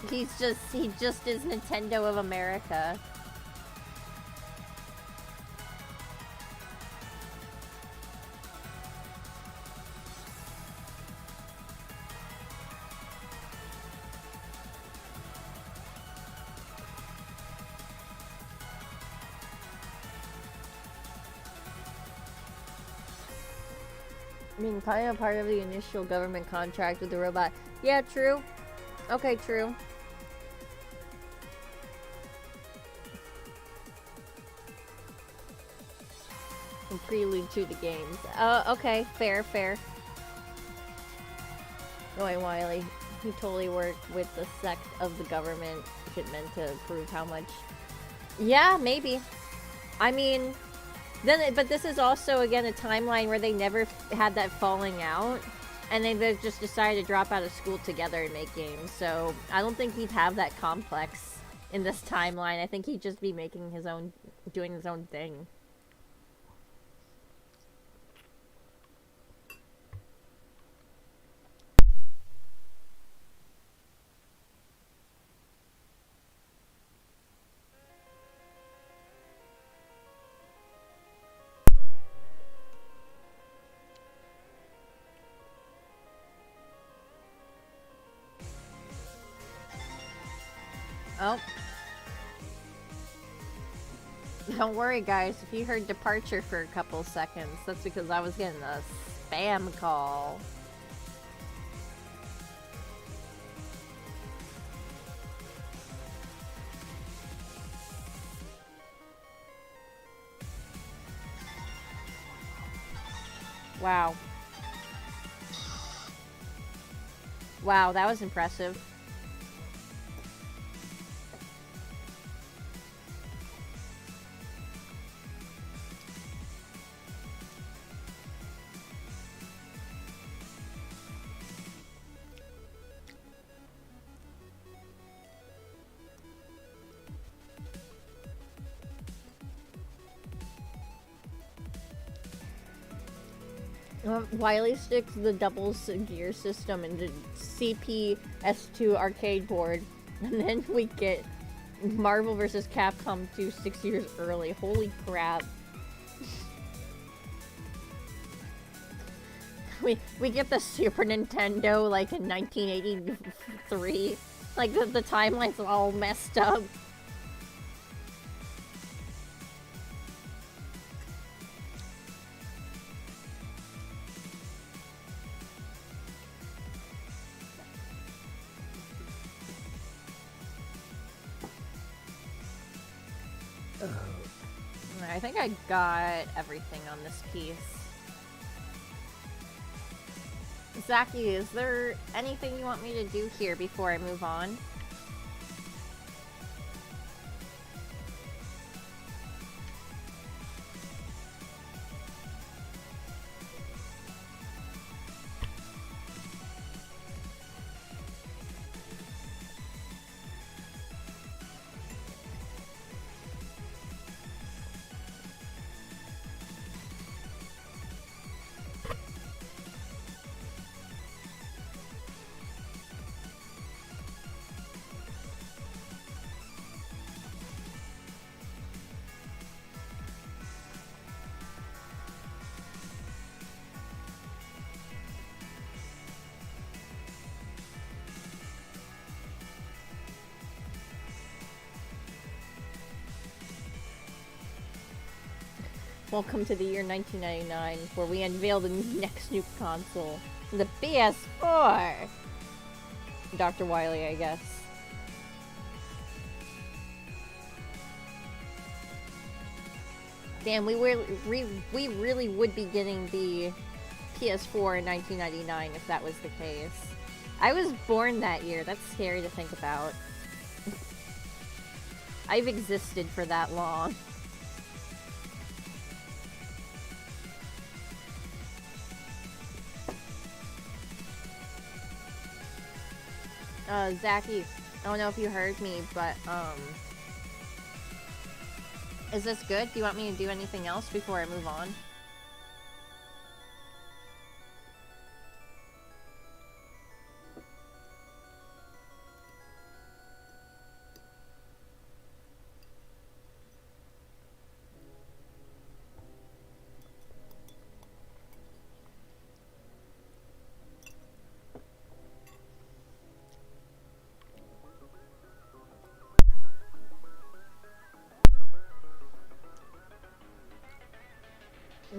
He just is Nintendo of America. I mean, kind of part of the initial government contract with the robot. Yeah, true. Okay, true. And prelude to the games. Okay, fair. Going Wily. He totally worked with the sect of the government if it meant to prove how much. Yeah, maybe. I mean, but this is also, again, a timeline where they never had that falling out. And they've just decided to drop out of school together and make games. So I don't think he'd have that complex in this timeline. I think he'd just be making his own, doing his own thing. Oh. Don't worry, guys. If you heard departure for a couple seconds, that's because I was getting a spam call. Wow. Wow, that was impressive. Wily sticks the doubles gear system into CPS2 arcade board, and then we get Marvel vs. Capcom 2 6 years early. Holy crap. We get the Super Nintendo like in 1983. Like the timeline's all messed up. I think I got everything on this piece. Zaki, is there anything you want me to do here before I move on? Welcome to the year 1999, where we unveil the next new console, the PS4! Dr. Wily, I guess. Damn, we really would be getting the PS4 in 1999 if that was the case. I was born that year. That's scary to think about. I've existed for that long. Zaki, I don't know if you heard me, but, Is this good? Do you want me to do anything else before I move on?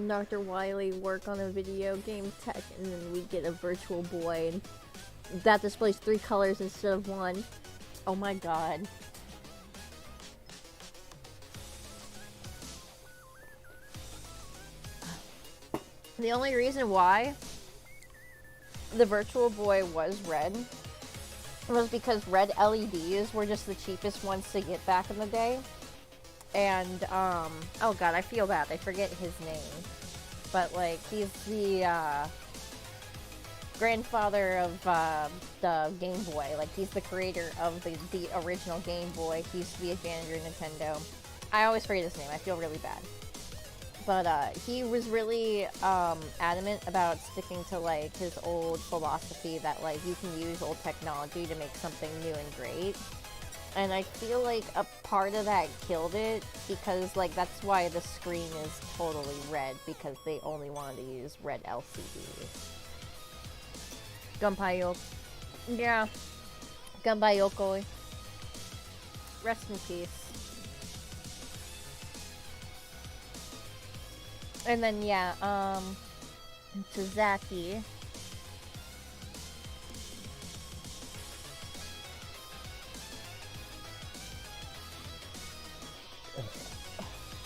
Dr. Wiley work on a video game tech, and then we get a virtual boy, and that displays 3 colors instead of 1. Oh my god. The only reason why the virtual boy was red was because red LEDs were just the cheapest ones to get back in the day. And, oh god, I feel bad. I forget his name. But, like, he's the, grandfather of, the Game Boy. Like, he's the creator of the original Game Boy. He used to be a janitor in Nintendo. I always forget his name. I feel really bad. But, he was really, adamant about sticking to, like, his old philosophy that, like, you can use old technology to make something new and great. And I feel like a part of that killed it, because, like, that's why the screen is totally red, because they only wanted to use red LCDs. Gunpei Yokoi. Yeah. Gunpei Yokoi. Rest in peace. And then, yeah, Tazaki.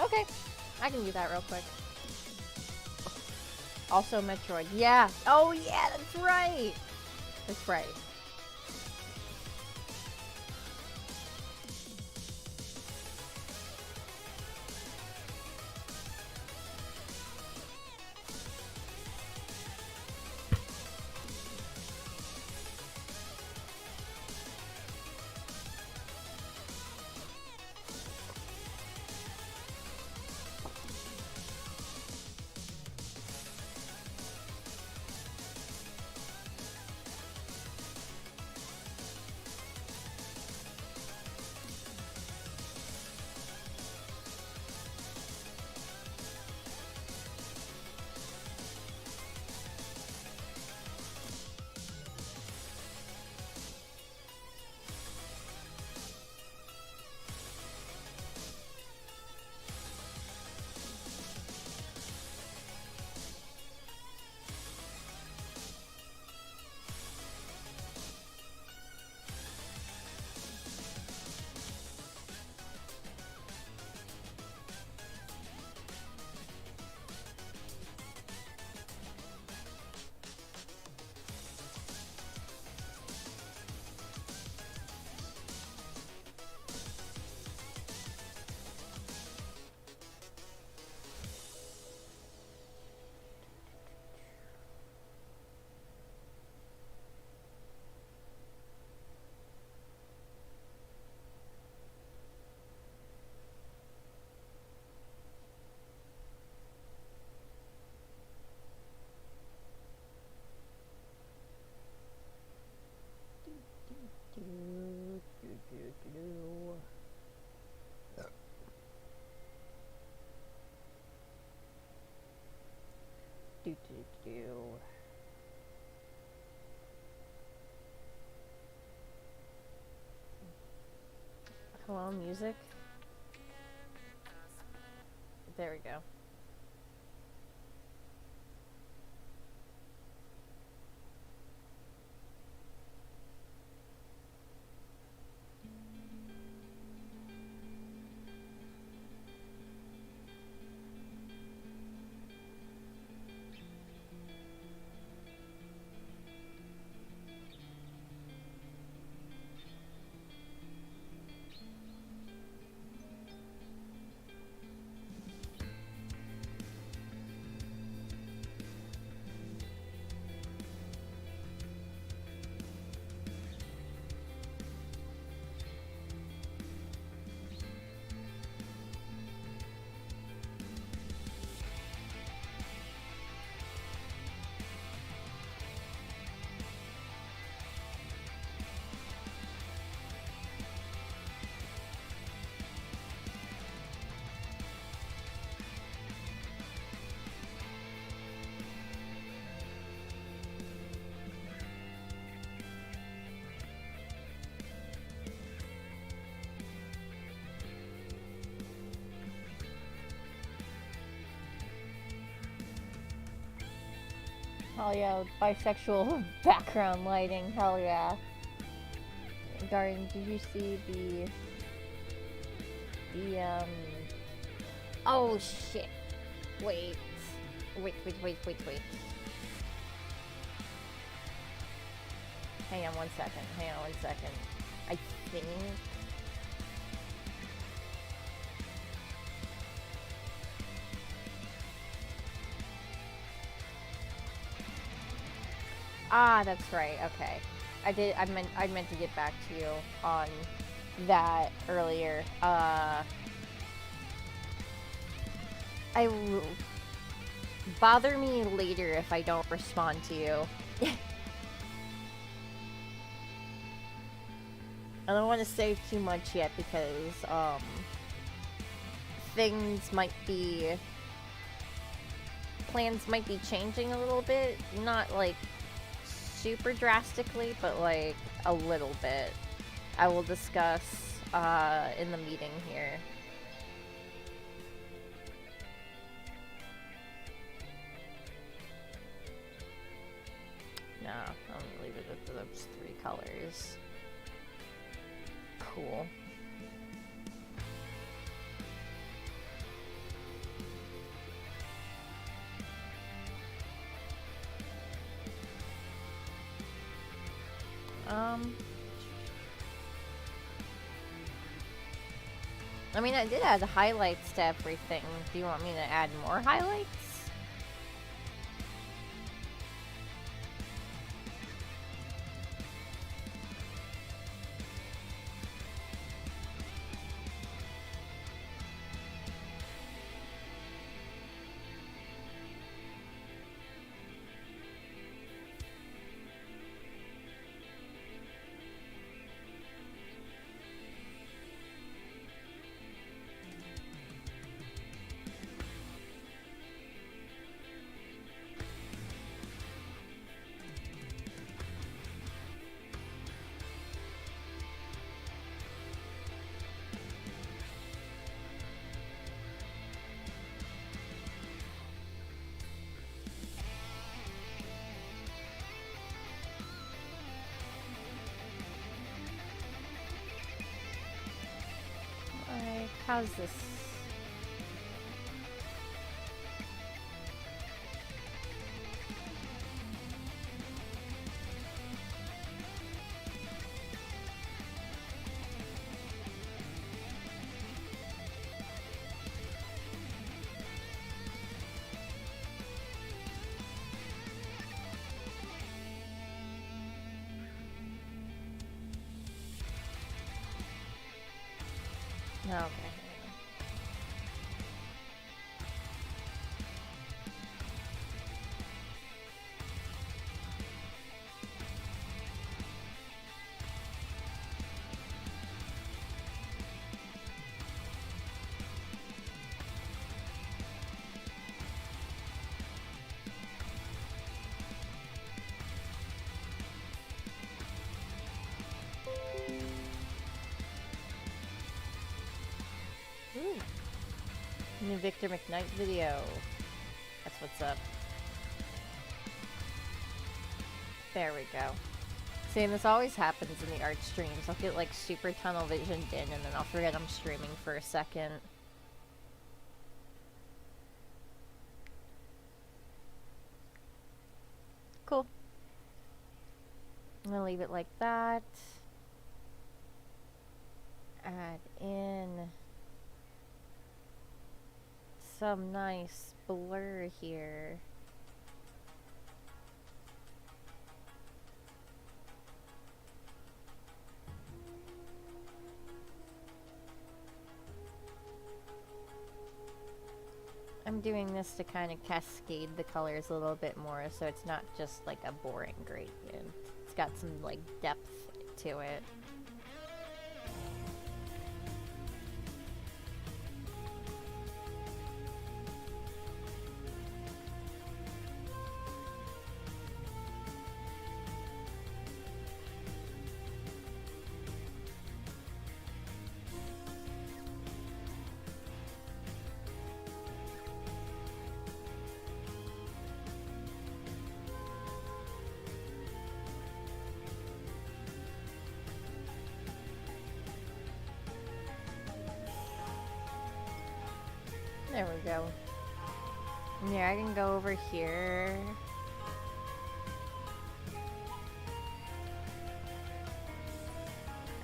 Okay, I can do that real quick. Also Metroid. Yeah. Oh yeah, that's right. That's right. Hello, music. There we go. Hell yeah, bisexual background lighting, hell yeah. Garden, did you see oh shit. Wait. Wait. Hang on one second. I think... Ah, that's right. Okay. I meant to get back to you on that earlier. Bother me later if I don't respond to you. I don't want to say too much yet because, plans might be changing a little bit. Not, like, super drastically, but, like, a little bit. I will discuss, in the meeting here. No, I'm gonna leave it at those 3 colors. Cool. I mean, I did add highlights to everything. Do you want me to add more highlights? Like, how's this? Okay. Ooh. New Victor McKnight video. That's what's up. There we go. See, and this always happens in the art streams. I'll get like super tunnel visioned in and then I'll forget I'm streaming for a second. Cool. I'm gonna leave it like that. Add in some nice blur here. I'm doing this to kind of cascade the colors a little bit more so it's not just like a boring gradient. It's got some like depth to it. There we go. Yeah, I can go over here.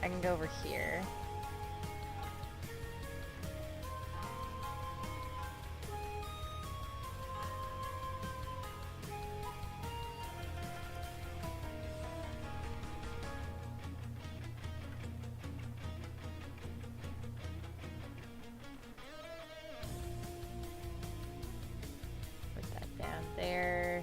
I can go over here. Put that down there.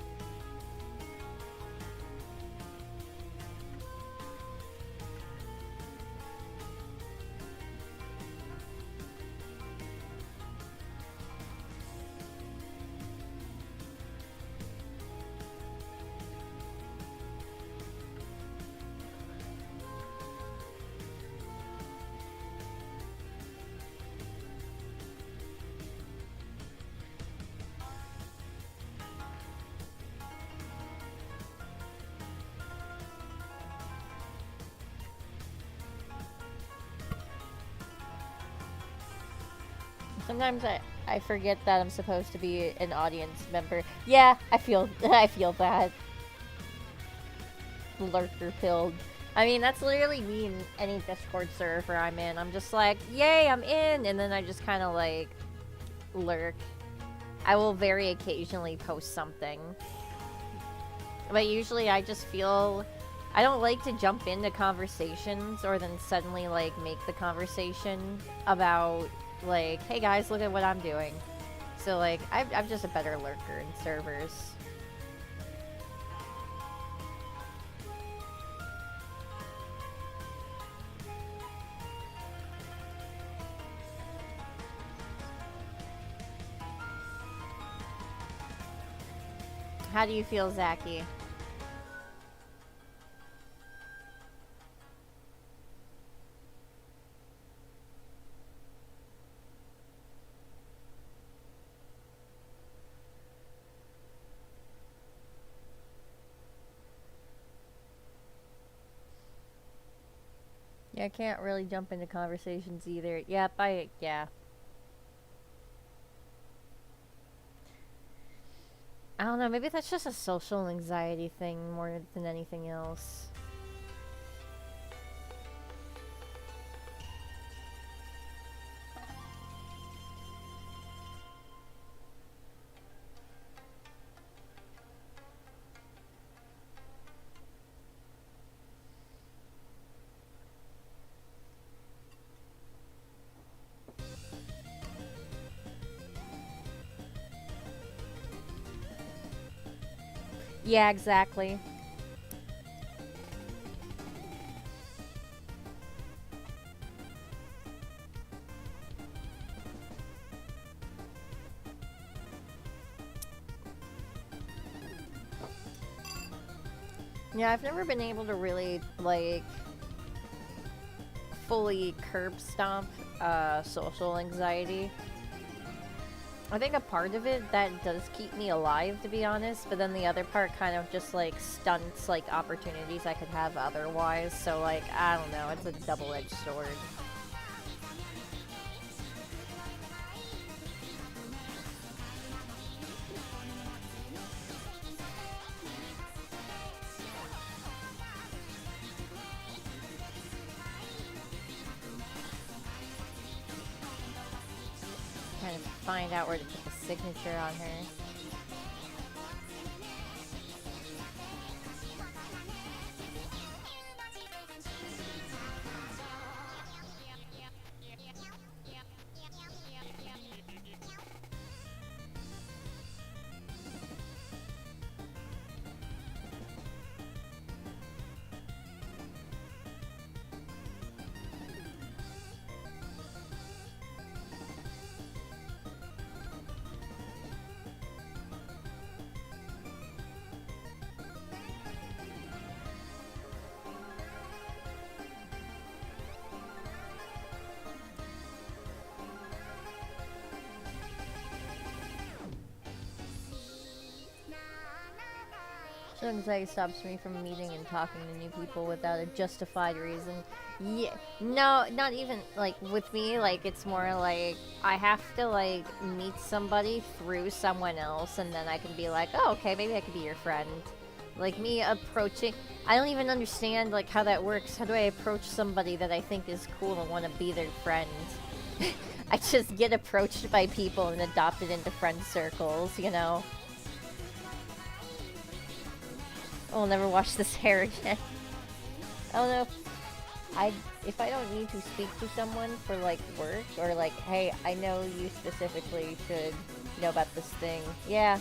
Sometimes I forget that I'm supposed to be an audience member. Yeah, I feel that. Lurker pilled. I mean, that's literally me in any Discord server I'm in. I'm just like, yay, I'm in! And then I just kind of like lurk. I will very occasionally post something. But usually I just feel... I don't like to jump into conversations or then suddenly like make the conversation about like, hey guys, look at what I'm doing. So like, I'm just a better lurker in servers. How do you feel, Zachy? Yeah, I can't really jump into conversations either. Yep, yeah. I don't know, maybe that's just a social anxiety thing more than anything else. Yeah, exactly. Yeah, I've never been able to really, like, fully curb stomp social anxiety. I think a part of it that does keep me alive, to be honest, but then the other part kind of just like stunts like opportunities I could have otherwise. So like, I don't know, it's a double-edged sword. Trying to find out where to put the signature on her. Anxiety stops me from meeting and talking to new people without a justified reason. Yeah, no, not even, like, with me, like, it's more like, I have to, like, meet somebody through someone else, and then I can be like, oh, okay, maybe I could be your friend. Like, me approaching, I don't even understand, like, how that works. How do I approach somebody that I think is cool and want to be their friend? I just get approached by people and adopted into friend circles, you know? I'll never wash this hair again. I don't know. If I don't need to speak to someone for, like, work, or, like, hey, I know you specifically should know about this thing. Yeah.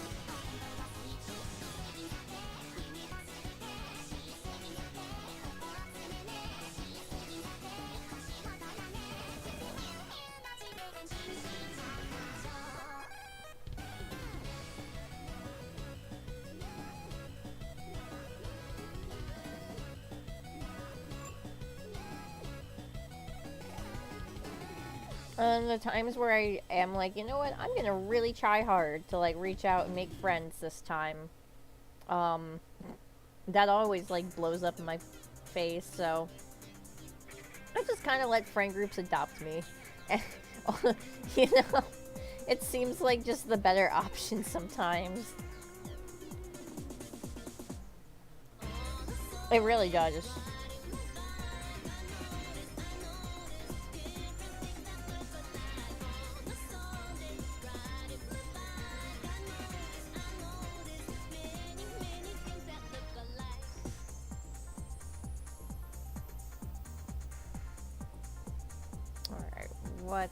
The times where I am like, you know what, I'm gonna really try hard to, like, reach out and make friends this time. That always, like, blows up in my face, so I just kind of let friend groups adopt me. You know, it seems like just the better option sometimes. It really does. Alright, what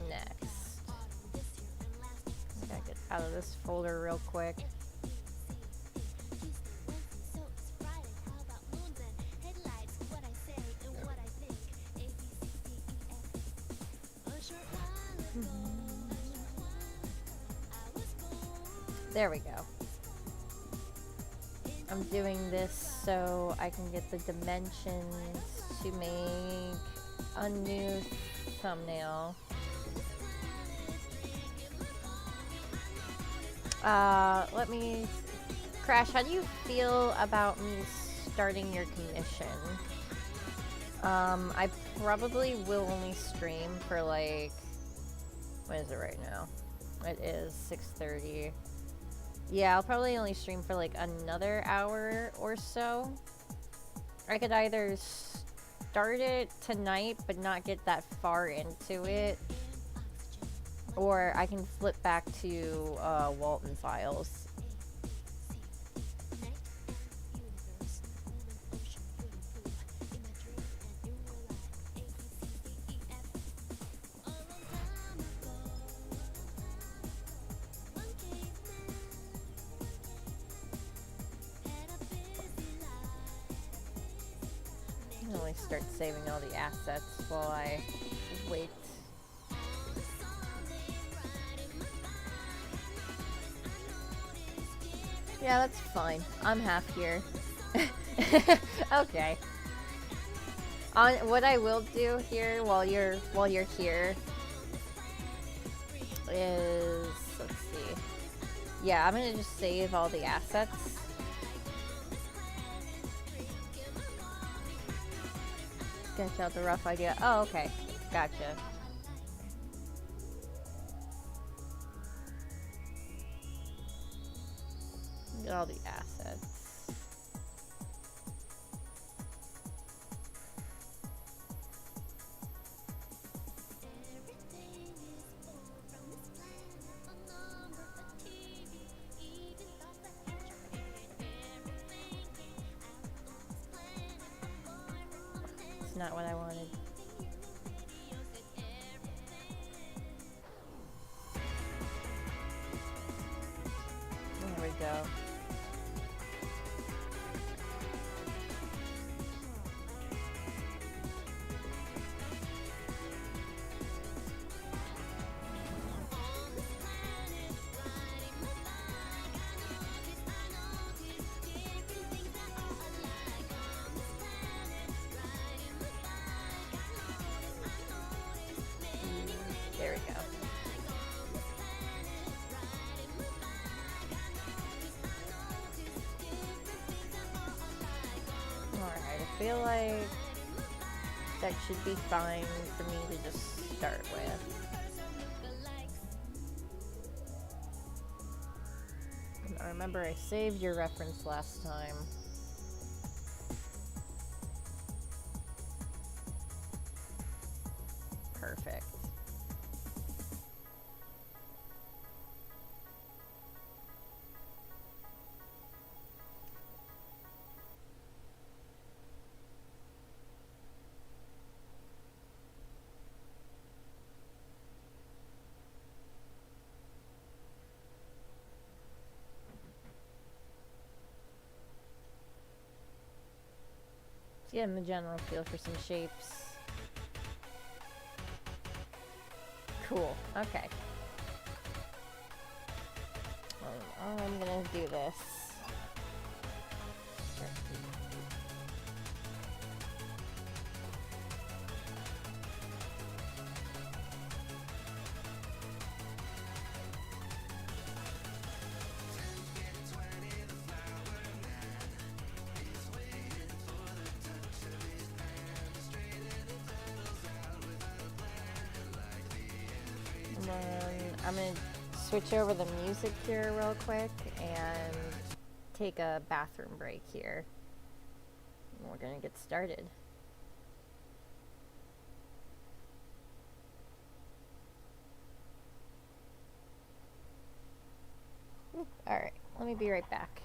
next? I gotta get out of this folder real quick. There we go. I'm doing this so I can get the dimensions to make a new thumbnail. Let me... Crash, how do you feel about me starting your commission? I probably will only stream for, like... What is it right now? It is 6:30. Yeah, I'll probably only stream for, like, another hour or so. I could either start it tonight but not get that far into it, or I can flip back to Walton Files. I'll start saving all the assets while I wait. Yeah, that's fine. I'm half here. Okay. What I will do here while you're here is, let's see. Yeah, I'm gonna just save all the assets. Sketch out the rough idea. Oh, okay. Gotcha. Get all the assets. It's not what I wanted. There we go. feel like that should be fine for me to just start with. I remember I saved your reference last time. Perfect. Getting the general feel for some shapes. Cool. Okay. I'm gonna do this. And then I'm gonna switch over the music here real quick and take a bathroom break here. And we're gonna get started. Alright, let me be right back.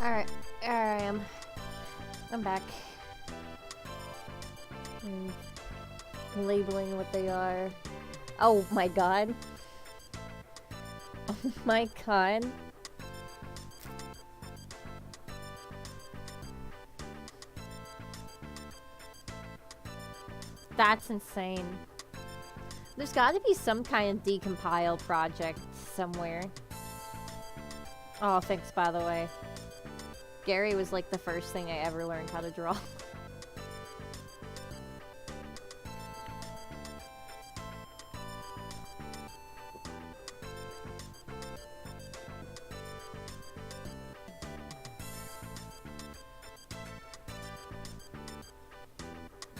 Alright, there I am. I'm back. Labeling what they are. Oh my god. Oh my god. That's insane. There's gotta be some kind of decompile project somewhere. Oh, thanks by the way. Gary was like the first thing I ever learned how to draw.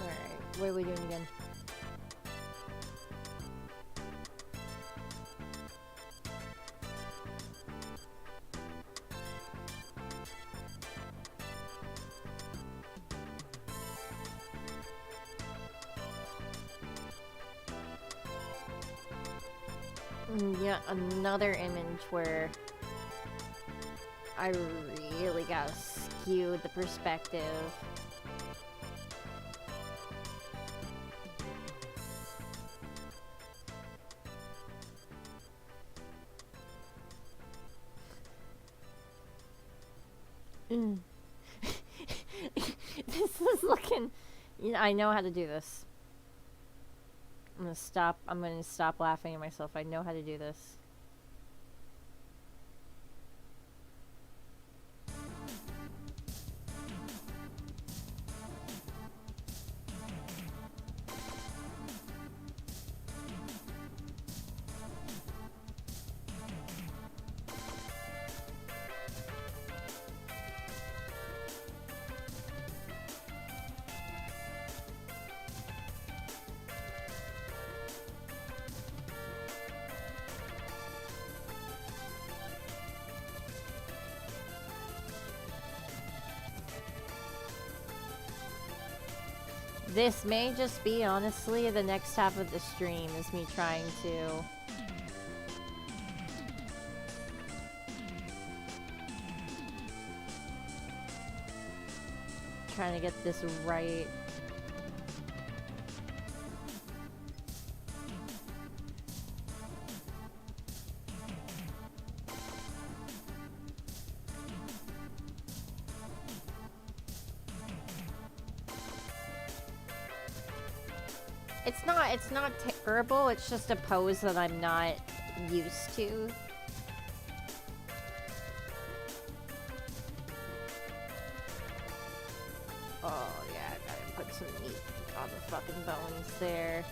Alright, what are we doing again? Yeah, another image where I really gotta skew the perspective. This is looking... You know, I know how to do this. I'm gonna stop laughing at myself. I know how to do this. This may just be, honestly, the next half of the stream is me trying to... trying to get this right. It's not terrible, it's just a pose that I'm not used to. Oh yeah, I gotta put some meat on the fucking bones there.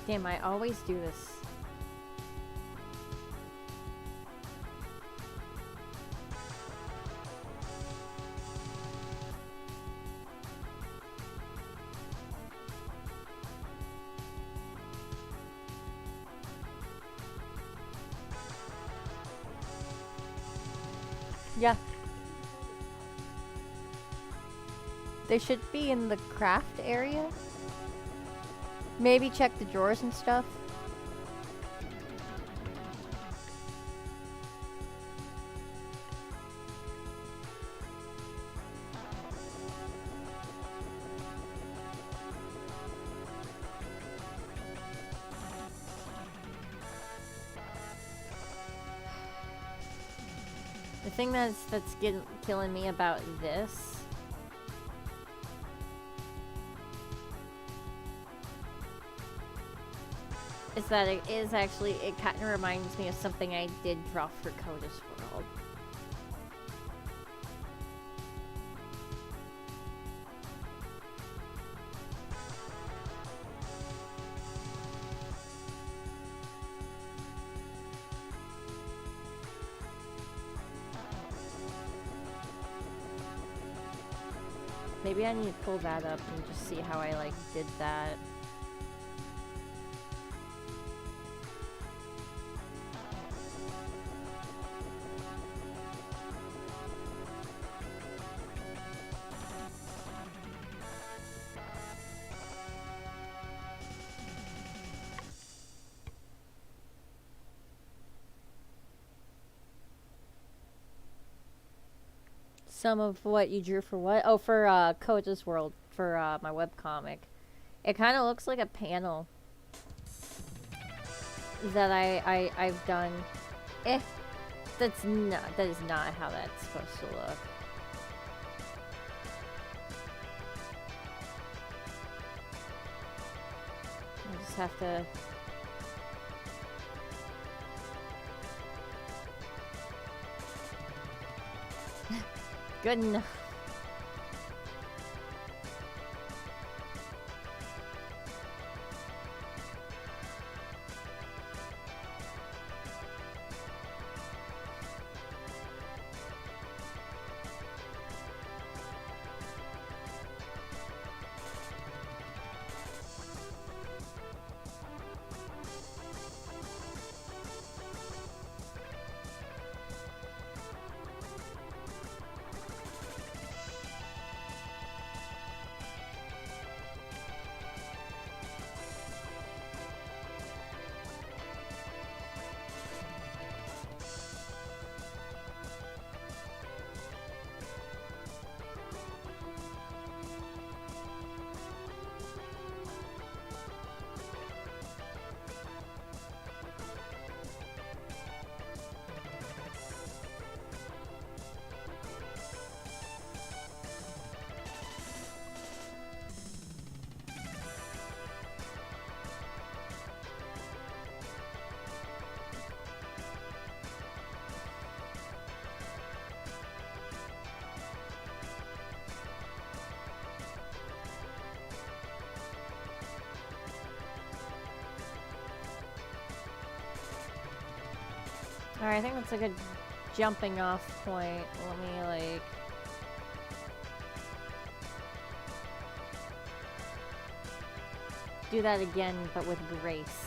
Damn, I always do this. Yeah. They should be in the craft area. Maybe check the drawers and stuff. The thing that's killing me about this is that it kind of reminds me of something I did draw for Coda's World. Maybe I need to pull that up and just see how I like did that. Some of what you drew for what? Oh, for Koja's World, for my webcomic. It kind of looks like a panel that I've done. That is not how that's supposed to look. I just have to... Good enough. Alright, I think that's a good jumping off point. Let me, like... do that again, but with grace.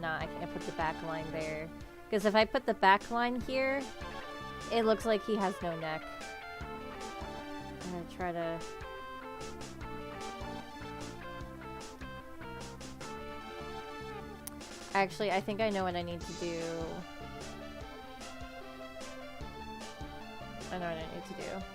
I can't put the back line there. Because if I put the back line here, it looks like he has no neck. I'm gonna try to... Actually, I think I know what I need to do. I know what I need to do.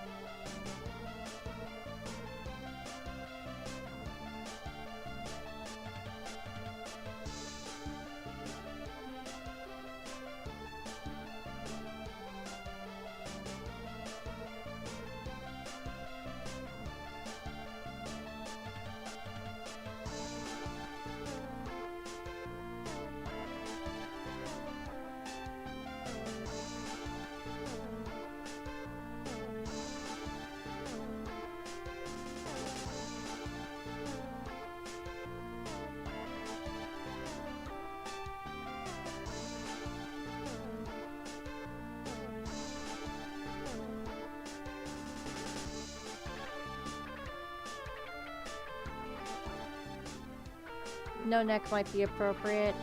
No neck might be appropriate.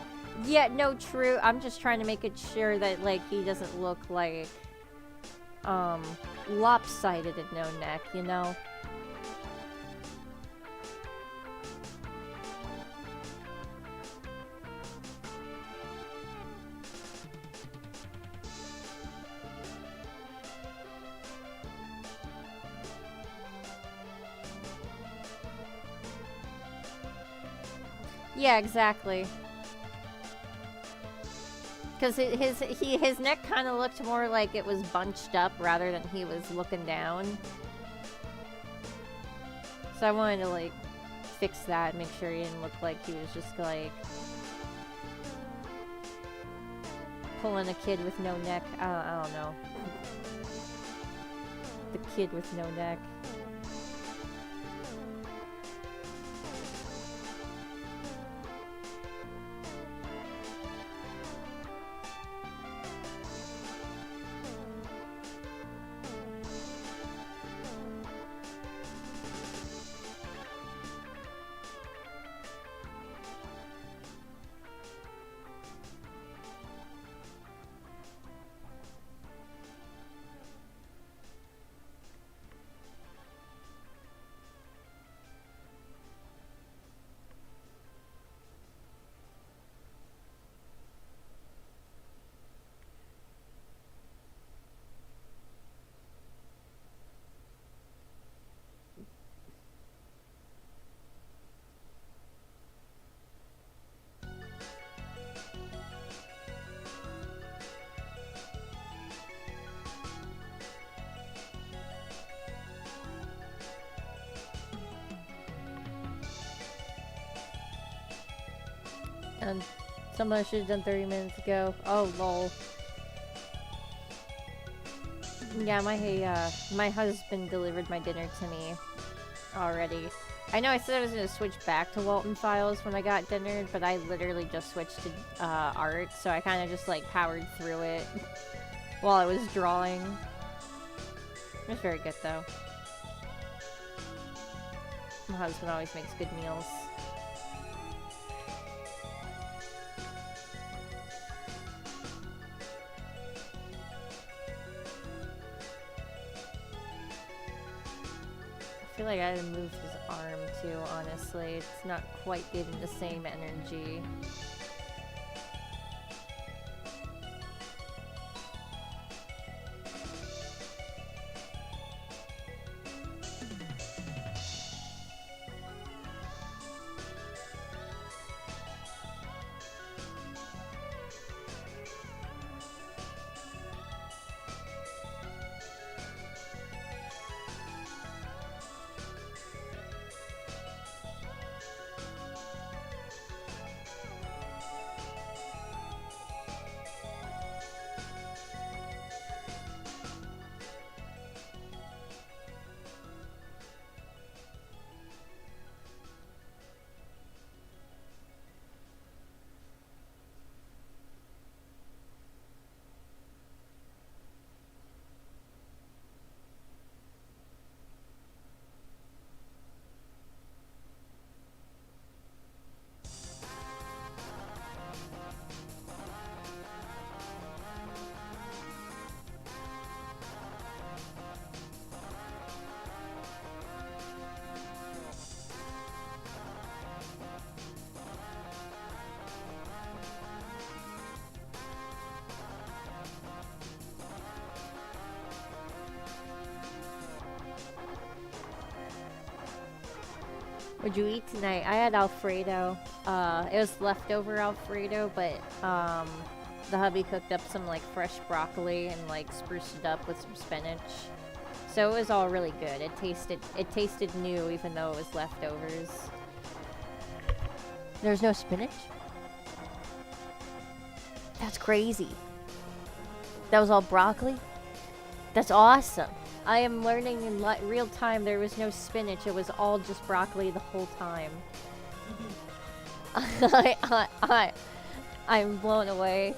Yeah, no, true. I'm just trying to make it sure that, like, he doesn't look like, lopsided at no neck, you know? Yeah, exactly. Because his neck kind of looked more like it was bunched up rather than he was looking down. So I wanted to, like, fix that, make sure he didn't look like he was just, like, pulling a kid with no neck. I don't know. The kid with no neck. And something I should have done 30 minutes ago. Oh, lol. Yeah, my husband delivered my dinner to me already. I know I said I was going to switch back to Walton Files when I got dinner, but I literally just switched to art, so I kind of just, like, powered through it while I was drawing. It was very good, though. My husband always makes good meals. I feel like I had to move his arm too, honestly. It's not quite giving the same energy. What'd you eat tonight? I had Alfredo. It was leftover Alfredo, but the hubby cooked up some like fresh broccoli and like spruced it up with some spinach. So it was all really good. It tasted new even though it was leftovers. There's no spinach? That's crazy. That was all broccoli? That's awesome. I am learning in real time there was no spinach. It was all just broccoli the whole time. I'm blown away.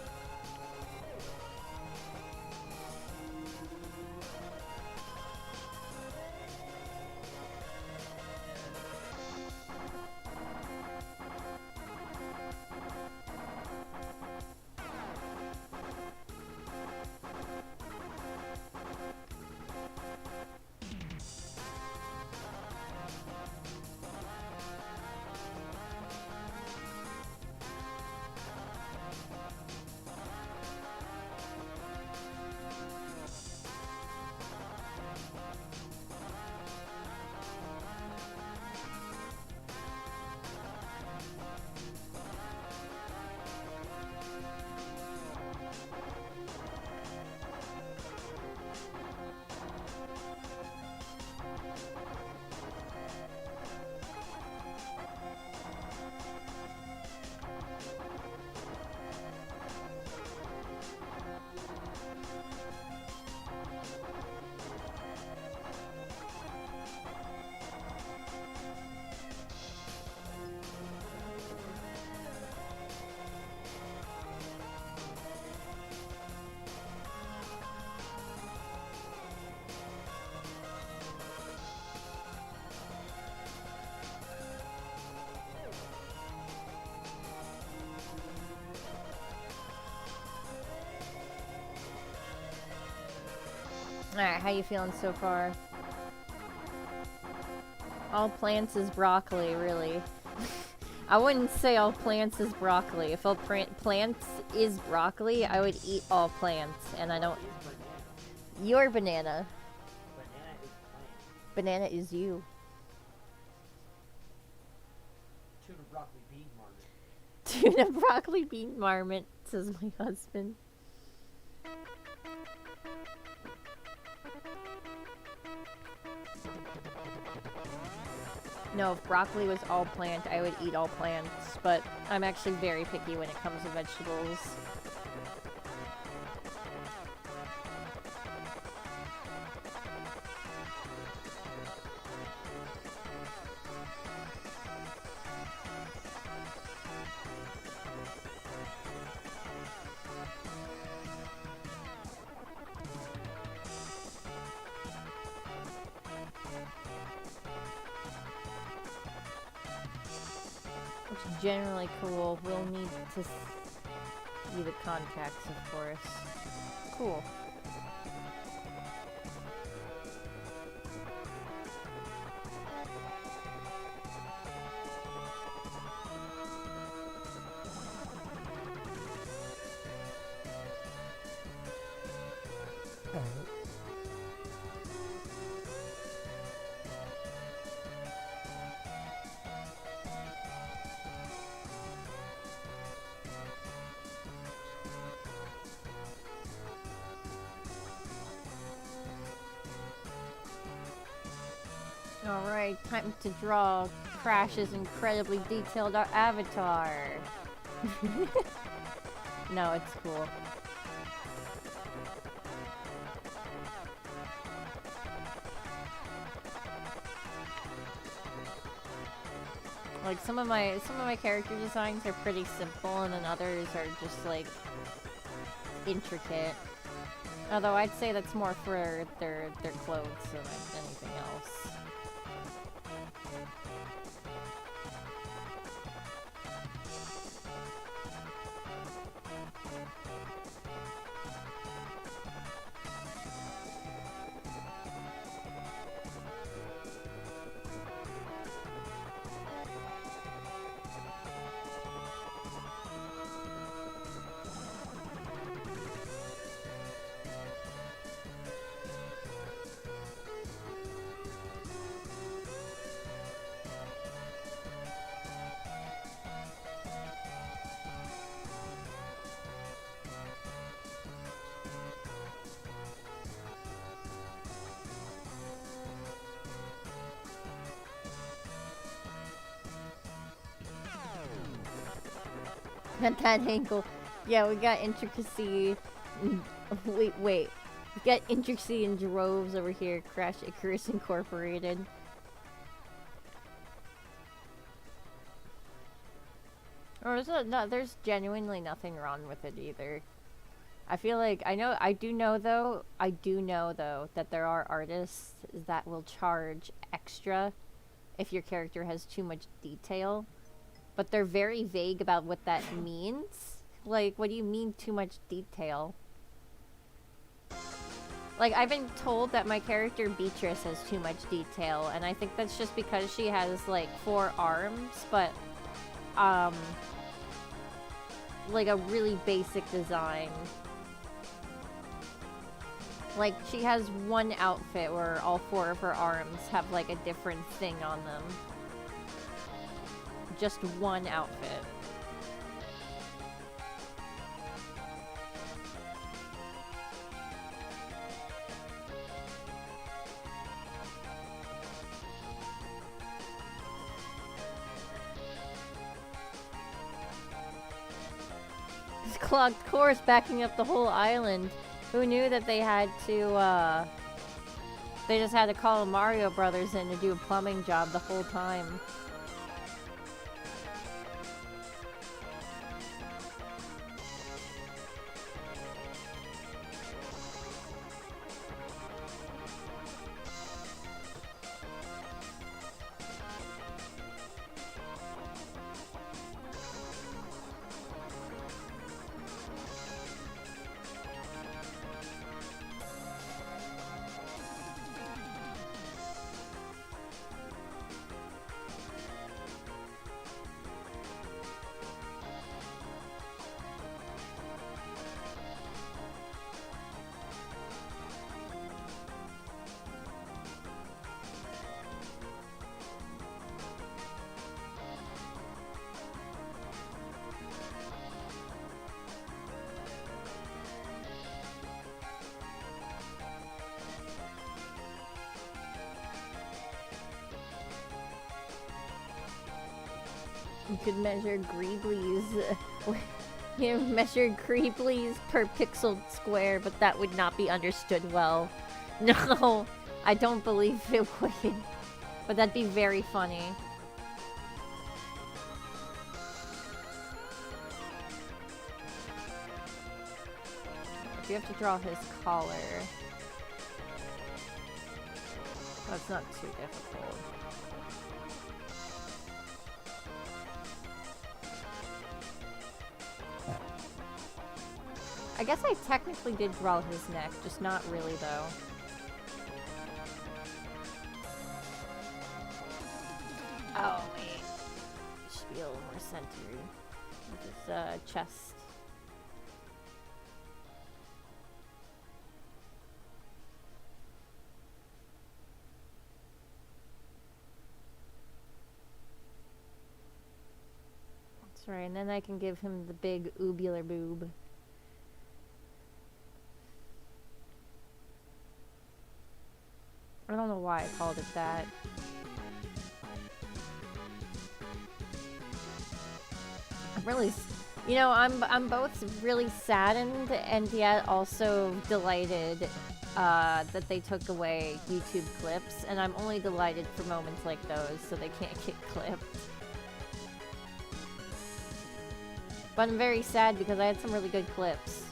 Alright, how you feeling so far? All plants is broccoli, really. I wouldn't say all plants is broccoli. If all plants is broccoli, I would eat all plants, and I don't... Your banana. Banana is you. Tuna broccoli bean marmot. Tuna broccoli bean marmot, says my husband. No, if broccoli was all plant, I would eat all plants, but I'm actually very picky when it comes to vegetables. Which is generally cool. We'll need to see the contacts, of course. Cool. Alright, time to draw Crash's incredibly detailed avatar. No, it's cool. Like some of my character designs are pretty simple, and then others are just like intricate. Although I'd say that's more for their clothes than anything else. At that angle. Yeah, we got intricacy. Wait. We got intricacy in droves over here. Crash Icarus Incorporated. Or is it not? There's genuinely nothing wrong with it either. I feel like I do know though that there are artists that will charge extra if your character has too much detail. But they're very vague about what that means. Like, what do you mean too much detail? Like, I've been told that my character Beatrice has too much detail, and I think that's just because she has, like, 4 arms, but, like a really basic design. Like, she has one outfit where all 4 of her arms have, like, a different thing on them. Just one outfit. This clogged course backing up the whole island. Who knew that they had to, they just had to call Mario Brothers in to do a plumbing job the whole time. You could measure greeblies. You measure greeblies per pixel square, but that would not be understood well. No, I don't believe it would. But that'd be very funny. You have to draw his collar. That's not too difficult. I guess I technically did draw his neck, just not really though. Oh wait, it should be a little more centered. Just chest. That's right, and then I can give him the big oobular boob. I don't know why I called it that. I'm really, you know, I'm both really saddened and yet also delighted that they took away YouTube clips, and I'm only delighted for moments like those, so they can't get clipped. But I'm very sad because I had some really good clips.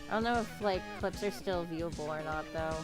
I don't know if, like, clips are still viewable or not, though.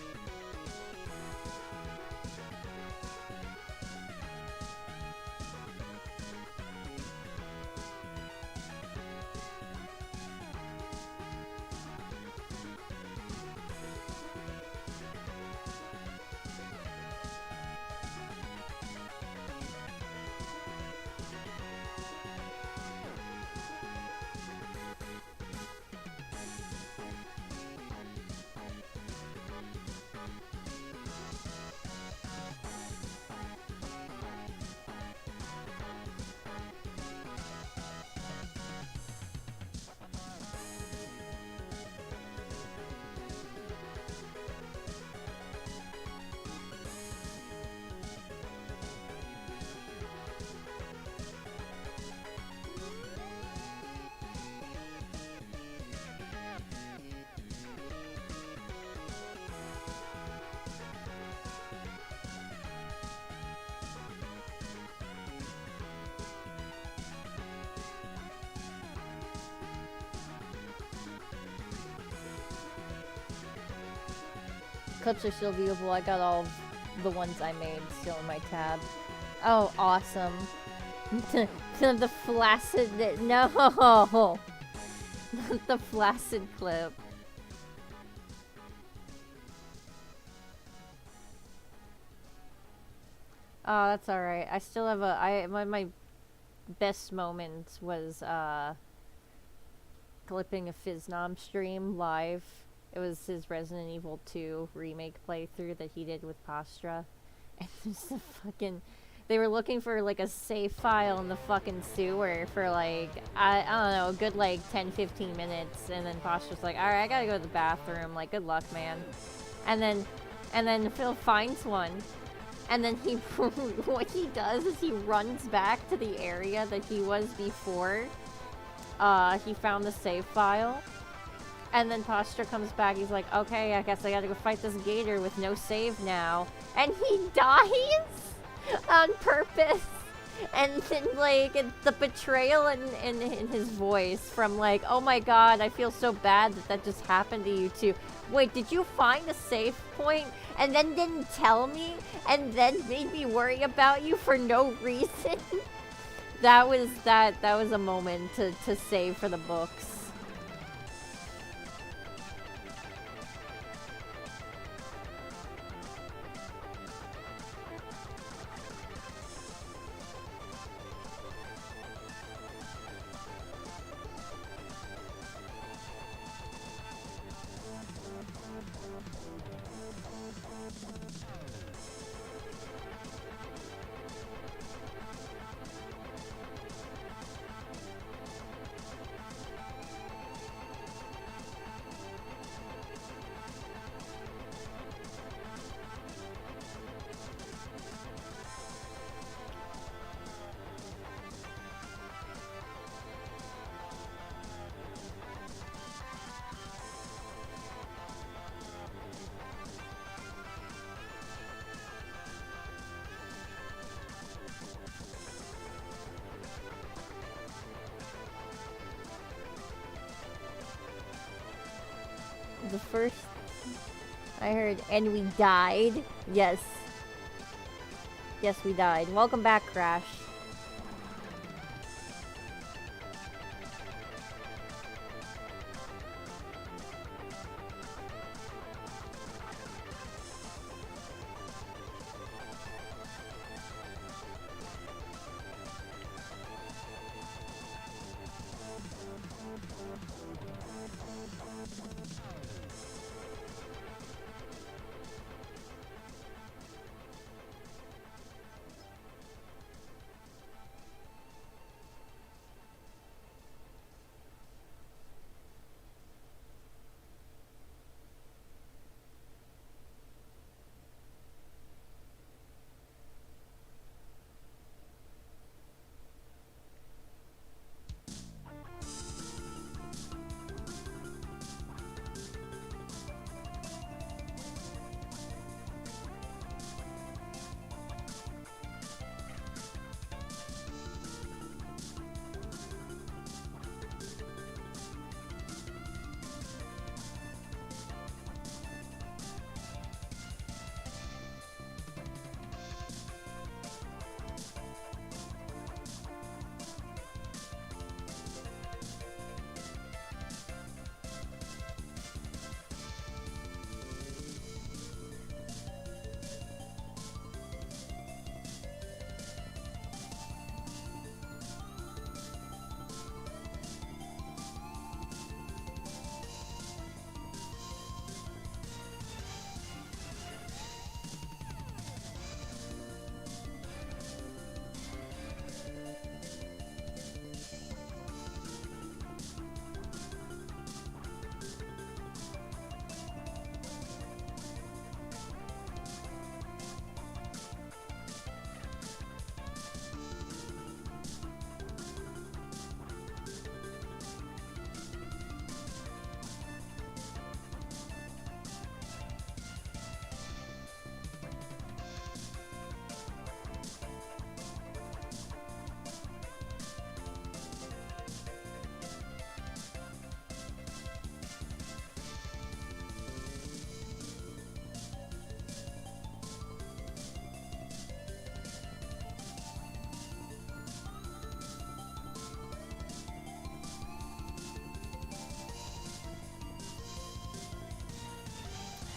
Clips are still viewable. I got all of the ones I made still in my tab. Oh, awesome. The flaccid... No! Not the flaccid clip. Oh, that's alright. I still have my best moment was, clipping a Fiznom stream live. It was his Resident Evil 2 remake playthrough that he did with Postra. And there's the fucking... They were looking for, like, a save file in the fucking sewer for, like, I don't know, a good, like, 10-15 minutes. And then Postra's like, alright, I gotta go to the bathroom. Like, good luck, man. And then Phil finds one. And then he... what he does is he runs back to the area that he was before. He found the save file. And then Postra comes back, he's like, okay, I guess I gotta go fight this gator with no save now. And he dies on purpose. And then, like, the betrayal in his voice from, like, oh my god, I feel so bad that just happened to you too. Wait, did you find a save point and then didn't tell me and then made me worry about you for no reason? that was a moment to save for the books. The first I heard, and we died. Yes. Yes, we died. Welcome back, Crash.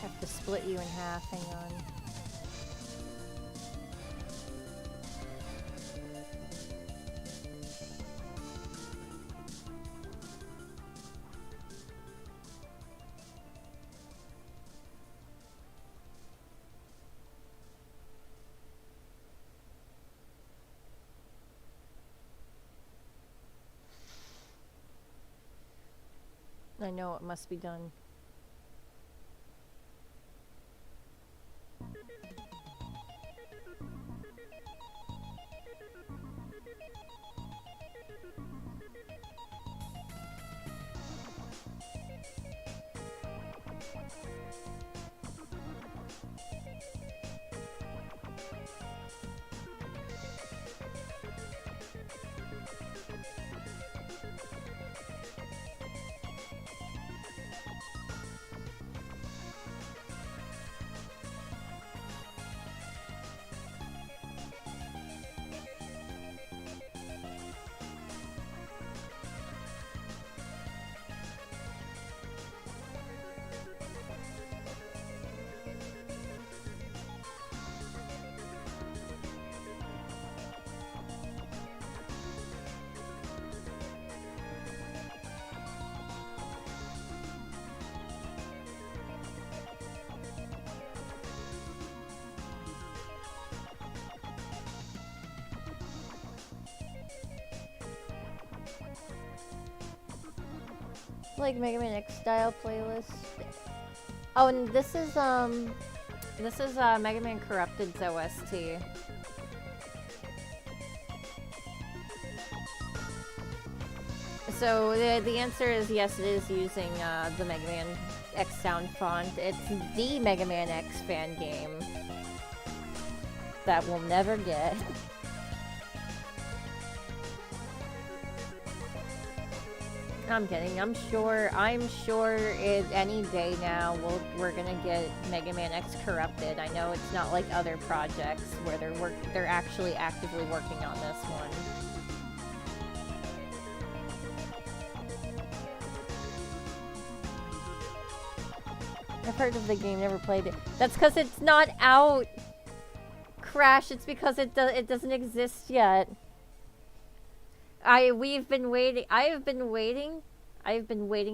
Have to split you in half, hang on. I know it must be done. Like Mega Man X style playlist. Oh, and this is Mega Man Corrupted's OST. So the answer is yes, it is using the Mega Man X sound font. It's the Mega Man X fan game that we'll never get. I'm kidding. I'm sure any day now we're gonna get Mega Man X Corrupted. I know it's not like other projects where they're actually actively working on this one. I've heard of the game, never played it. That's because it's not out. Crash. It's because it doesn't exist yet. I've been waiting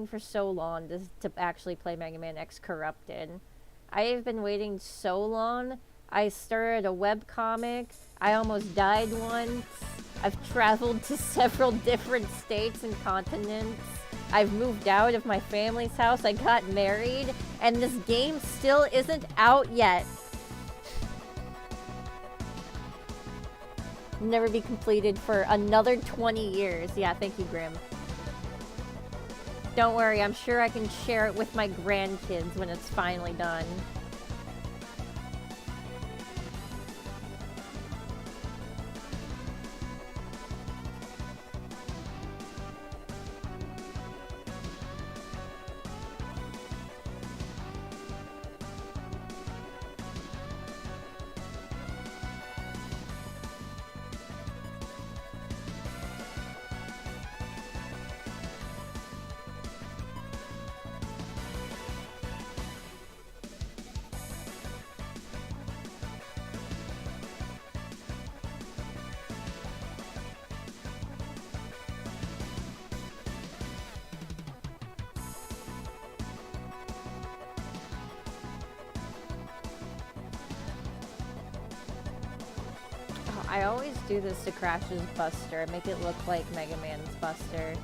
for so long to actually play Mega Man X Corrupted. I have been waiting so long. I started a webcomic. I almost died once. I've traveled to several different states and continents. I've moved out of my family's house. I got married. And this game still isn't out yet. Never be completed for another 20 years. Yeah, thank you, Grim. Don't worry, I'm sure I can share it with my grandkids when it's finally done. I always do this to Crash's Buster. Make it look like Mega Man's Buster.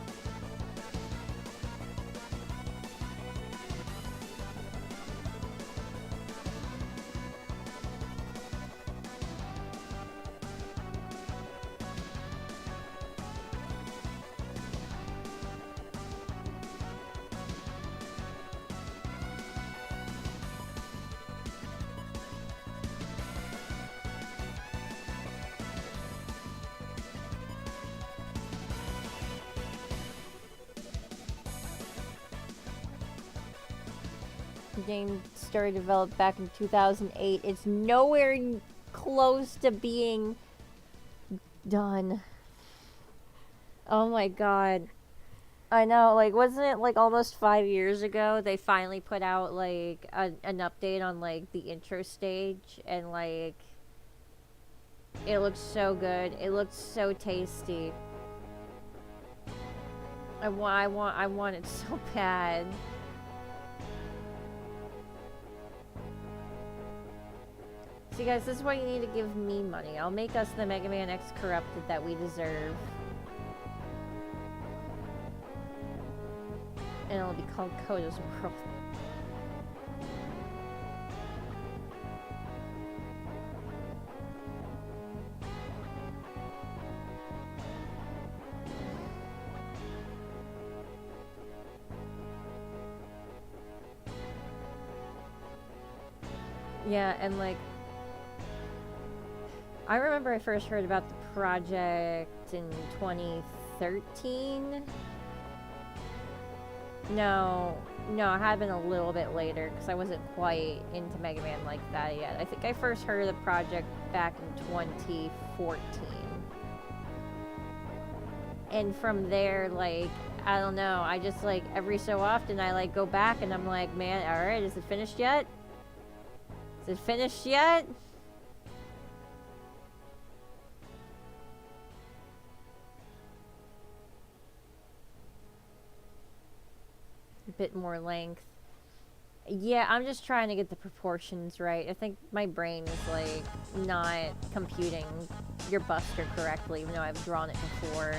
The game started developed back in 2008. It's nowhere close to being done. Oh my god. I know, like, wasn't it like almost 5 years ago they finally put out like an update on like the intro stage, and like it looks so good. It looks so tasty. I want it so bad. See guys, this is why you need to give me money. I'll make us the Mega Man X Corrupted that we deserve. And it'll be called Coda's World. Yeah, and like, I remember I first heard about the project in 2013. No, it had been a little bit later because I wasn't quite into Mega Man like that yet. I think I first heard of the project back in 2014. And from there, like, I don't know, I just like every so often I like go back and I'm like, man, alright, is it finished yet? Is it finished yet? A bit more length. Yeah, I'm just trying to get the proportions right. I think my brain is like not computing your Buster correctly, even though I've drawn it before.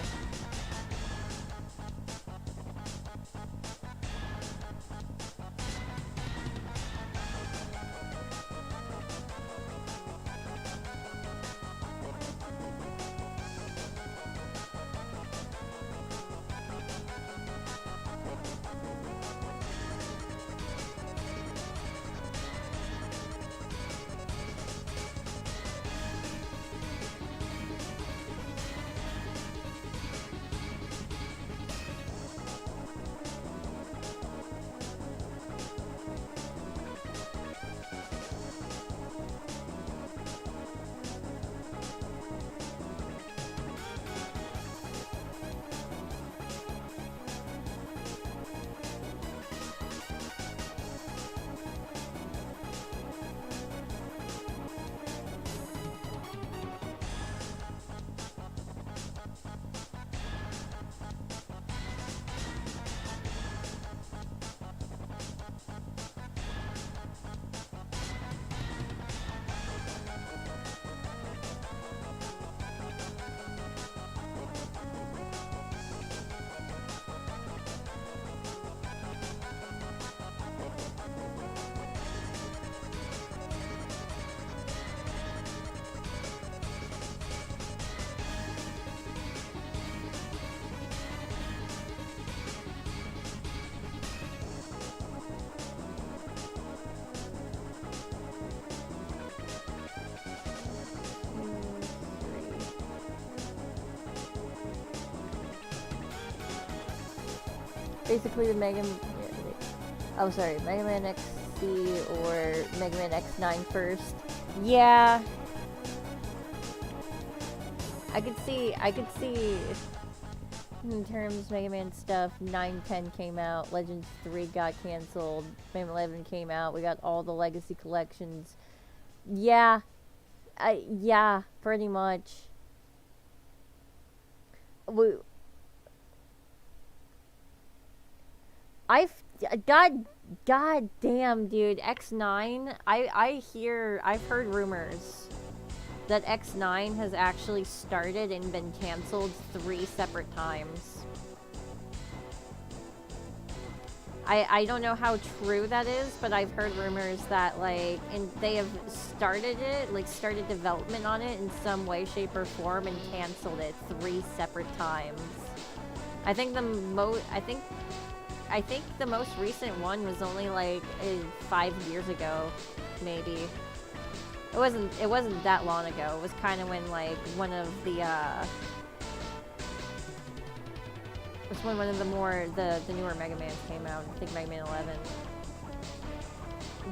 Basically the Mega Man XC or Mega Man X9 first. Yeah. I could see in terms of Mega Man stuff, 9, 10 came out, Legends 3 got canceled, Mega Man 11 came out, we got all the Legacy collections. Yeah. Yeah, pretty much. God damn, dude, X9, I've heard rumors that X9 has actually started and been canceled 3 separate times. I don't know how true that is, but I've heard rumors that, like, and they have started it, like, started development on it in some way, shape, or form and canceled it 3 separate times. I think the most recent one was only, like, 5 years ago, maybe. It wasn't that long ago. It was kind of when, like, one of the newer Mega Mans came out. I think Mega Man 11.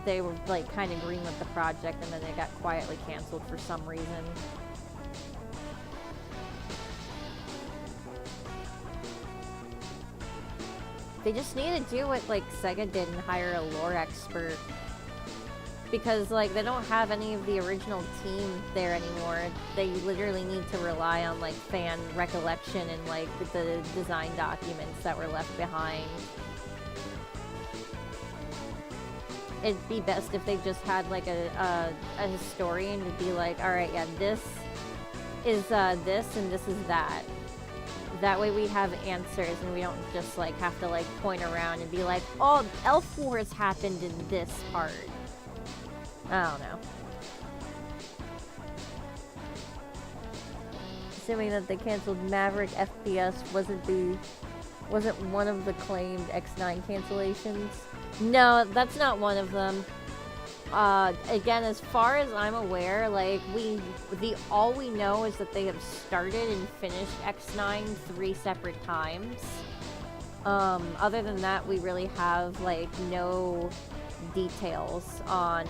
They were, like, kind of green with the project, and then it got quietly canceled for some reason. They just need to do what, like, Sega did and hire a lore expert. Because, like, they don't have any of the original team there anymore. They literally need to rely on, like, fan recollection and, like, the design documents that were left behind. It'd be best if they just had, like, a historian to be like, alright, yeah, this is this and this is that. That way we have answers and we don't just, like, have to, like, point around and be like, oh, Elf Wars happened in this part. I don't know. Assuming that they canceled Maverick FPS wasn't one of the claimed X9 cancellations. No, that's not one of them. Again, as far as I'm aware, like, all we know is that they have started and finished X9 3 separate times. Other than that, we really have, like, no details on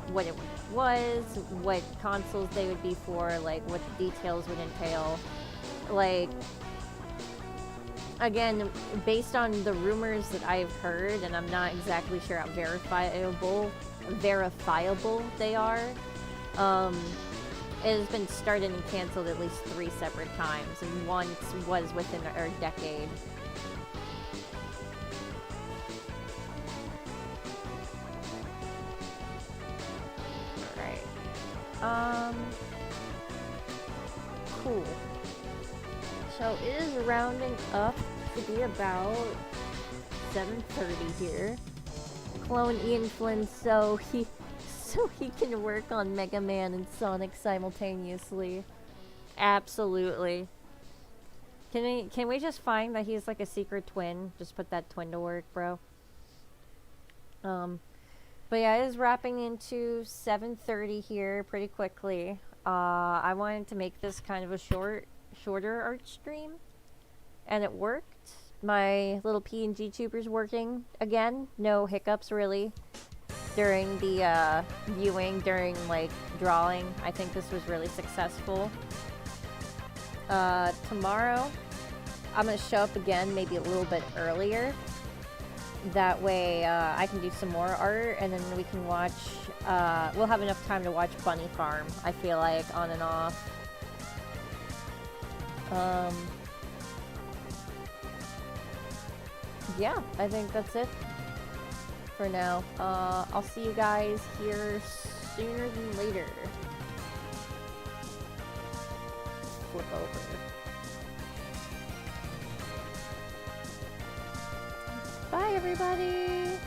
what it was, what consoles they would be for, like, what the details would entail. Like, again, based on the rumors that I've heard, and I'm not exactly sure how verifiable they are, it has been started and canceled at least 3 separate times, and once was within a decade. Cool. So it is rounding up to be about 7:30 here. Clone Ian Flynn so he can work on Mega Man and Sonic simultaneously. Absolutely. Can we just find that he's like a secret twin? Just put that twin to work, bro. But yeah, it is wrapping into 7:30 here pretty quickly. I wanted to make this kind of a shorter art stream, and it worked. My little PNG tuber's working again. No hiccups really during the viewing, during like drawing. I think this was really successful. Tomorrow, I'm gonna show up again, maybe a little bit earlier. That way, I can do some more art, and then we can watch, we'll have enough time to watch Bunny Farm, I feel like, on and off. Yeah, I think that's it for now. I'll see you guys here sooner than later. Flip over. Bye, everybody!